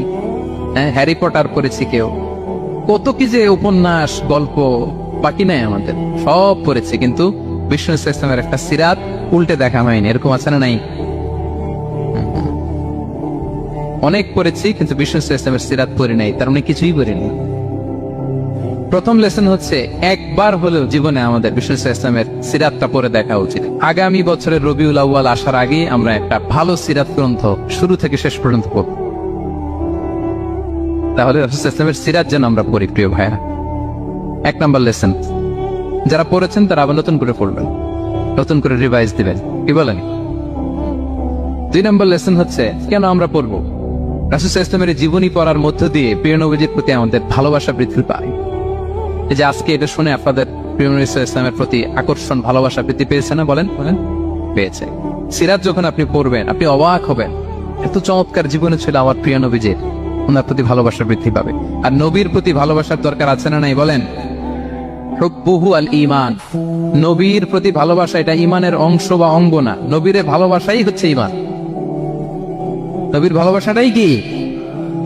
হ্যারি পটার পড়েছি, কেউ কত কি যে উপন্যাস গল্প বাকি নাই আমাদের, সব পড়েছি, কিন্তু বিষ্ণু ইসলামের একটা সিরাত উল্টে দেখা হয়নি। এরকম আছে না নাই? অনেক পড়েছি কিন্তু বিষ্ণু ইসলামের সিরাত পড়ি নাই, তার মানে কিছুই পড়িনি। প্রথম লেসন হচ্ছে একবার হলেও জীবনে আমাদের বিষ্ণু ইসলামের সিরাতটা পড়ে দেখা উচিত। আগামী বছরের রবিউল আউয়াল আসার আগে আমরা একটা ভালো সিরাত গ্রন্থ শুরু থেকে শেষ পর্যন্ত পড়ব। তাহলে রাসূল ইসলামের সিরাত যেন আমরা পড়ি প্রিয় ভাইরা। 1 নাম্বার লেসন, যারা পড়েছেন তারা আবার নতুন করে পড়বেন, নতুন করে রিভাইজ দিবেন, কি বলেন? 2 নাম্বার লেসন হচ্ছে কেন আমরা পড়বো। রাসূল ইসলামের জীবনী পড়ার মধ্য দিয়ে প্রিয় নবীজির প্রতি আমাদের ভালোবাসা বৃদ্ধি পায়। এই যে আজকে এটা শুনে আপনাদের প্রিয় নবী ইসলামের প্রতি আকর্ষণ, ভালোবাসা বৃদ্ধি পেয়েছে না? বলেন বলেন, পেয়েছে। সিরাত যখন আপনি পড়বেন আপনি অবাক হবেন, এত চমৎকার জীবনে ছিল আমার প্রিয় নবীজির, ওনার প্রতি ভালোবাসা বৃদ্ধি পাবে। আর নবীর প্রতি ভালোবাসার দরকার আছে না নাই? বলেন। হুব্বুহু আল ঈমান, নবীর প্রতি ভালোবাসা এটা ঈমানের অংশ বা অঙ্গ না, নবীর ভালোবাসাই হচ্ছে ঈমান। নবীর ভালোবাসাটাই কি?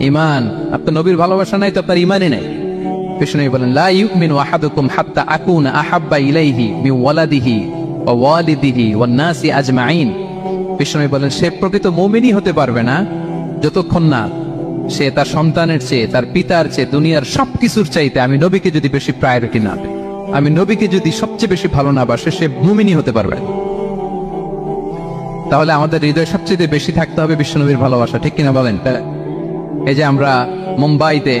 ঈমান। আপনার নবীর ভালোবাসা নাই তো আপনার ঈমানই নাই। বিষ্ণু বলেন লা ইউমিনু আহাদুকুম হাত্তা আকুনা আহাব্বা ইলাইহি মিন ওয়ালাদিহি ওয়া ওয়ালিদিহি ওয়ান নাসি আজমাইন। বিষ্ণু বলেন সে প্রকৃত মুমিনই হতে পারবে না যতক্ষণ না সে তার সন্তানের চেয়ে, তার পিতার চেয়ে, দুনিয়ার সবকিছুর চাইতে আমি নবীকে যদি বেশি প্রায়োরিটি না দেয়, আমি নবীকে যদি সবচেয়ে বেশি ভালো না বাসে, সে মুমিনই হতে পারবে। তাহলে আমাদের হৃদয় সবচেয়ে বেশি থাকতে হবে বিশ্বনবীর ভালোবাসা, ঠিক কিনা বলেন? এই যে আমরা মুম্বাইতে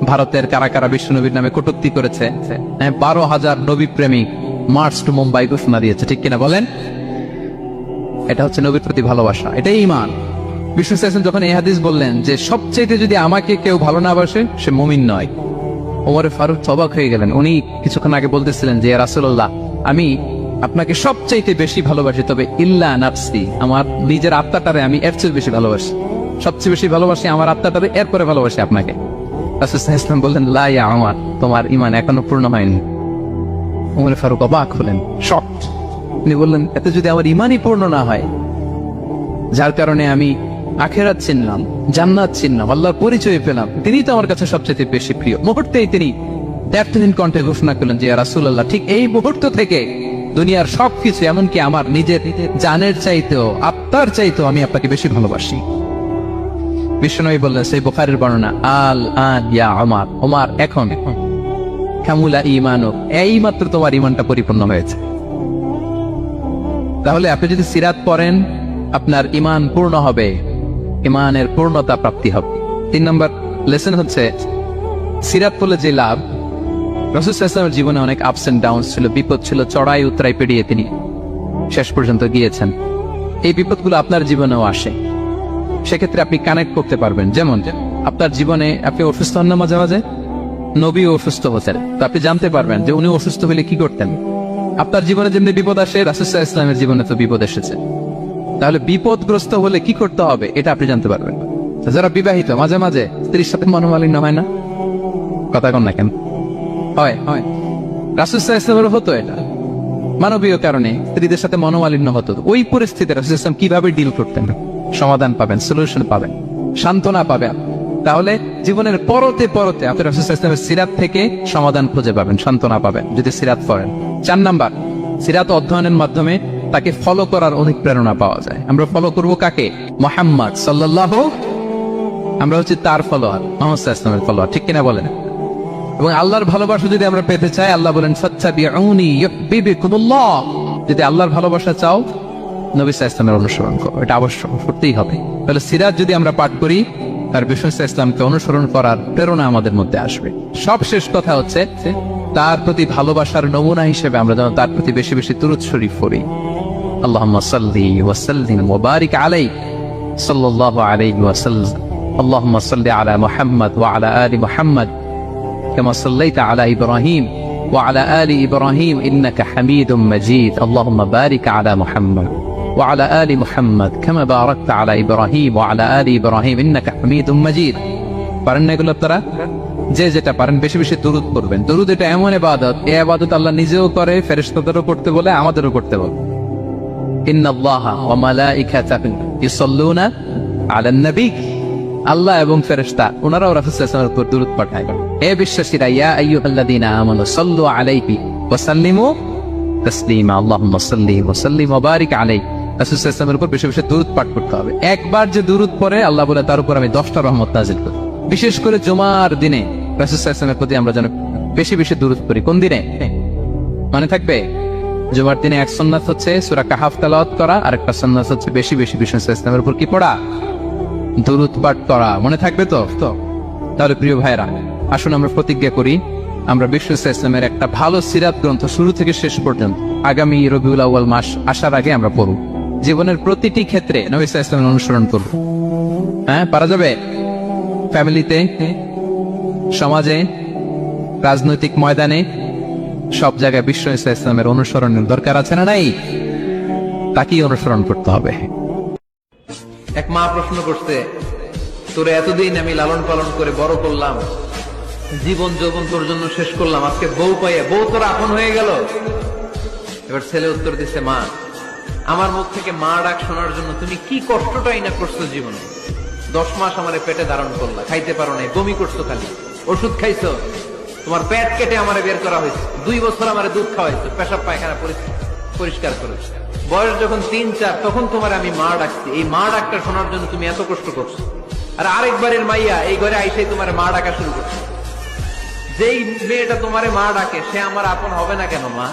ভারতের কারা কারা বিশ্বনবীর নামে কটূক্তি করেছে, 12,000 নবী প্রেমিক মার্চ টু মুম্বাই ঘোষণা দিয়েছে, ঠিক কিনা বলেন? এটা হচ্ছে নবীর প্রতি ভালোবাসা, এটাই ঈমান। বিষ্ণু ইসলাম যখন এই হাদিস বললেন যে সবচেয়ে যদি আমাকে কেউ ভালো না বাসে সে মুমিন নয়, ওমরে ফারুক অবাক হয়ে গেলেন। উনি কিছুক্ষণ আগে বলতেছিলেন যে রাসূলুল্লাহ, আমি আপনাকে সবচাইতে বেশি ভালোবাসি, তবে ইল্লা নাফসি, আমার নিজের আত্মাটারে আমি এর চেয়ে বেশি ভালোবাসি, সবচেয়ে বেশি ভালোবাসি আমার আত্মাটারে, এরপরে ভালোবাসি আপনাকে। রাসূল সাল্লাল্লাহু আলাইহি ওয়াসাল্লাম বললেন লা ইয়া উমর, তোমার ঈমান এখনো পূর্ণ হয়নি। ওমরে ফারুক অবাক হলেন, শকড। উনি বললেন এতে যদি আমার ঈমানই পূর্ণ না হয়, যার কারণে আমি আখিরাত চিনলাম, জান্নাত চিনলাম, আল্লাহর পরিচয় পেলাম, তিনি তো আমার কাছে সবচেয়ে বেশি প্রিয়। মুহূর্তেই তিনি দ্ব্যর্থহীন কণ্ঠে ঘোষণা করলেন যে ইয়া রাসূলুল্লাহ, ঠিক এই মুহূর্ত থেকে দুনিয়ার সবকিছু, এমনকি আমার নিজের জানের চাইতেও, আত্মার চাইতেও আমি আপনাকে বেশি ভালোবাসি। বিশ্বনবী বললেন, সেই বুখারীর বর্ণনা, আল আন ইয়া উমর, ওমর এখন কামুলা ঈমানুক, এই মাত্র তোমার ঈমানটা পরিপূর্ণ হয়েছে। তাহলে আপনি যদি সিরাত পড়েন আপনার ঈমান পূর্ণ হবে, ঈমানের পূর্ণতা প্রাপ্তি হবে। 3 নম্বর লেসন হচ্ছে সিরাত পড়লে যে লাভ। রাসূল সাল্লাল্লাহু আলাইহি ওয়াসাল্লামের জীবনে অনেক আপস এন্ড ডাউনস ছিল, বিপদ ছিল, চড়াই উতরাই পেরিয়ে তিনি শেষ পর্যন্ত গিয়েছেন। এই বিপদগুলো আপনার জীবনেও আসে, সেক্ষেত্রে আপনি কানেক্ট করতে পারবেন। যেমন আপনার জীবনে আপনি অসুস্থ হন না মাঝে মাঝে, নবী অসুস্থ হতেন, তো আপনি জানতে পারবেন যে উনি অসুস্থ হলে কি করতেন। আপনার জীবনে যেমনি বিপদ আসে, রাসূল সাল্লাল্লাহু আলাইহি ওয়াসাল্লামের জীবনে তো বিপদ এসেছে, তাহলে বিপদগ্রস্ত হলে কি করতে হবে এটা আপনি জানতে পারবেন। যারা বিবাহিত, মাঝে মাঝে স্ত্রীর সাথে মনোমালিন্য হয় না? কথা কন না কেন? হয় হয়। রাসূল সাল্লাল্লাহু আলাইহি ওয়াসাল্লামের হতো এটা। মানবীয় কারণে স্ত্রীদের সাথে মনোমালিন্য হতো, ওই পরিস্থিতিতে রাসূল সাল্লাল্লাহু আলাইহি ওয়াসাল্লাম কিভাবে ডিল করতেন? সমাধান পাবেন, সলিউশন পাবেন, সান্ত্বনা পাবেন। তাহলে জীবনের পরতে পরতে আপনি রাসূল সাল্লাল্লাহু আলাইহি ওয়াসাল্লামের সিরাত থেকে সমাধান খুঁজে পাবেন, সান্ত্বনা পাবেন যদি সিরাত পড়েন। 4 নাম্বার, সিরাত অধ্যয়নের মাধ্যমে তাকে ফলো করার অনেক প্রেরণা পাওয়া যায়। আমরা ফলো করব কাকে? মুহাম্মদ সাল্লাল্লাহু, আমরা হচ্ছে তার ফলোয়ার, মুহাম্মদ সাল্লাল্লাহু আলাইহি ওয়াসাল্লামের ফলোয়ার, ঠিক কিনা বলেন? এবং আল্লাহর ভালোবাসা যদি আমরা পেতে চাই, আল্লাহ বলেন ফাত্তাবিউনি ইউহিব্বুকুমুল্লাহ। যদি আল্লাহর ভালোবাসা চাও, নবী সাল্লাল্লাহু আলাইহি ওয়াসাল্লামের অনুসরণ করো, এটা আবশ্যক, করতেই হবে। তাহলে সিরাত যদি আমরা পাঠ করি, তার বিষ্ণু সাল্লাল্লাহু আলাইহি ওয়াসাল্লামকে অনুসরণ করার প্রেরণা আমাদের মধ্যে আসবে। সবশেষ কথা হচ্ছে তার প্রতি ভালোবাসার নমুনা হিসেবে আমরা যেন তার প্রতি বেশি বেশি দুরূদ শরীফ পড়ি। আল্লাহুম্মা সাল্লি ওয়া সাল্লিম ওয়া বারিক আলাইহি সাল্লাল্লাহু আলাইহি ওয়া সাল্লাম। আল্লাহুম্মা সাল্লি আলা মুহাম্মদ ওয়া আলা আলি মুহাম্মদ كما صليت على إبراهيم وعلى آل إبراهيم إنك حميد مجيد. اللهم بارك على محمد وعلى آل محمد كما باركت على إبراهيم وعلى آل إبراهيم إنك حميد مجيد. পারেন না এগুলো আপনারা? যে যেটা পারেন বেশি বেশি দুরূদ পড়বেন। দুরূদ এটা এমন ইবাদত, এই ইবাদত আল্লাহ নিজেও করে, ফেরেশতাদেরও করতে বলে, আমাদেরও করতে বলে। ইন্নাল্লাহা ওয়া মালাইকাতাহু ইউসাল্লুনা আলান নবী। আল্লাহ এবং ফেরেশতা ওনারাও রাসূল সাল্লাল্লাহু আলাইহি ওয়াসাল্লামের উপর দুরূদ পাঠায়। হে বিশ্বাসীরা, ইয়া আইয়ুহাল্লাযীনা আমানু সাল্লু আলাইহি ওয়া সাল্লিমু তাসলিমা। আল্লাহুম্মা সাল্লি ওয়া সাল্লিম ওয়া বারিক আলাইহি। রাসূল সাল্লাল্লাহু আলাইহি ওয়াসাল্লামের উপর বেশি বেশি দুরূদ পাঠ করতে হবে। একবার যে দুরূদ পড়ে, আল্লাহ বলে তার উপর আমি 10টা রহমত নাযিল করি। বিশেষ করে জুমার দিনে রাসূল সাল্লাল্লাহু আলাইহি ওয়াসাল্লামের প্রতি আমরা যেন বেশি বেশি দুরূদ পড়ি। কোন দিনে মনে থাকবে? জুমার দিনে এক সুন্নাত হচ্ছে সূরা কাহাফ তেলাওয়াত করা, আর একটা সুন্নাত হচ্ছে বেশি বেশি বিষ্ণু সাল্লাল্লাহু আলাইহি ওয়াসাল্লামের উপর কি পড়া? দুরূদ পাঠ করা। মনে থাকবে তো? তাহলে প্রিয় ভাইরা, আসুন আমরা প্রতিজ্ঞা করি, আমরা বিষ্ণু সাল্লাল্লাহু আলাইহি ওয়াসাল্লামের একটা ভালো সিরাত গ্রন্থ শুরু থেকে শেষ পর্যন্ত আগামী রবিউল আউয়াল মাস আসার আগে আমরা পড়ব। জীবনের প্রতিটি ক্ষেত্রে নবী সাল্লাল্লাহু আলাইহি ওয়াসাল্লামের অনুসরণ করব। হ্যাঁ, পারা যাবে? ফ্যামিলিতে, সমাজে, রাজনৈতিক ময়দানে, সব জায়গায় বিষ্ণু সাল্লাল্লাহু আলাইহি ওয়াসাল্লামের অনুসরণের দরকার আছে না নাই? তাকেই অনুসরণ করতে হবে। এক মা প্রশ্ন করছে, তোরে এতদিন আমি লালন পালন করে বড় করলাম, জীবন যৌবন তোর জন্য শেষ করলাম, আজকে বউ পাইয়া বউ তোর আপন হয়ে গেল। এবার ছেলে উত্তর দিচ্ছে, মা, আমার মুখ থেকে মা ডাক শোনার জন্য তুমি কি কষ্টটাই না করছো জীবনে। 10 মাস আমারে পেটে ধারণ করলা, খাইতে পারো নাই, বমি করছো, খালি ওষুধ খাইছো, তোমার পেট কেটে আমারে বের করা হয়েছে, 2 বছর আমারে দুধ খাওয়াইছো, পেশাব পায়খানা পরিষ্কার করেছো। বয়স যখন 3-4 তখন তোমার আমি মা ডাকছি। এই মা ডাকটা শোনার জন্য তুমি এত কষ্ট করছো, আর আরেকবারের মাইয়া এই ঘরে আইসাই তোমার মা ডাকা শুরু করছো। যেই মেয়েটা তোমারে মা ডাকে সে আমার আপন হবে না কেন মা?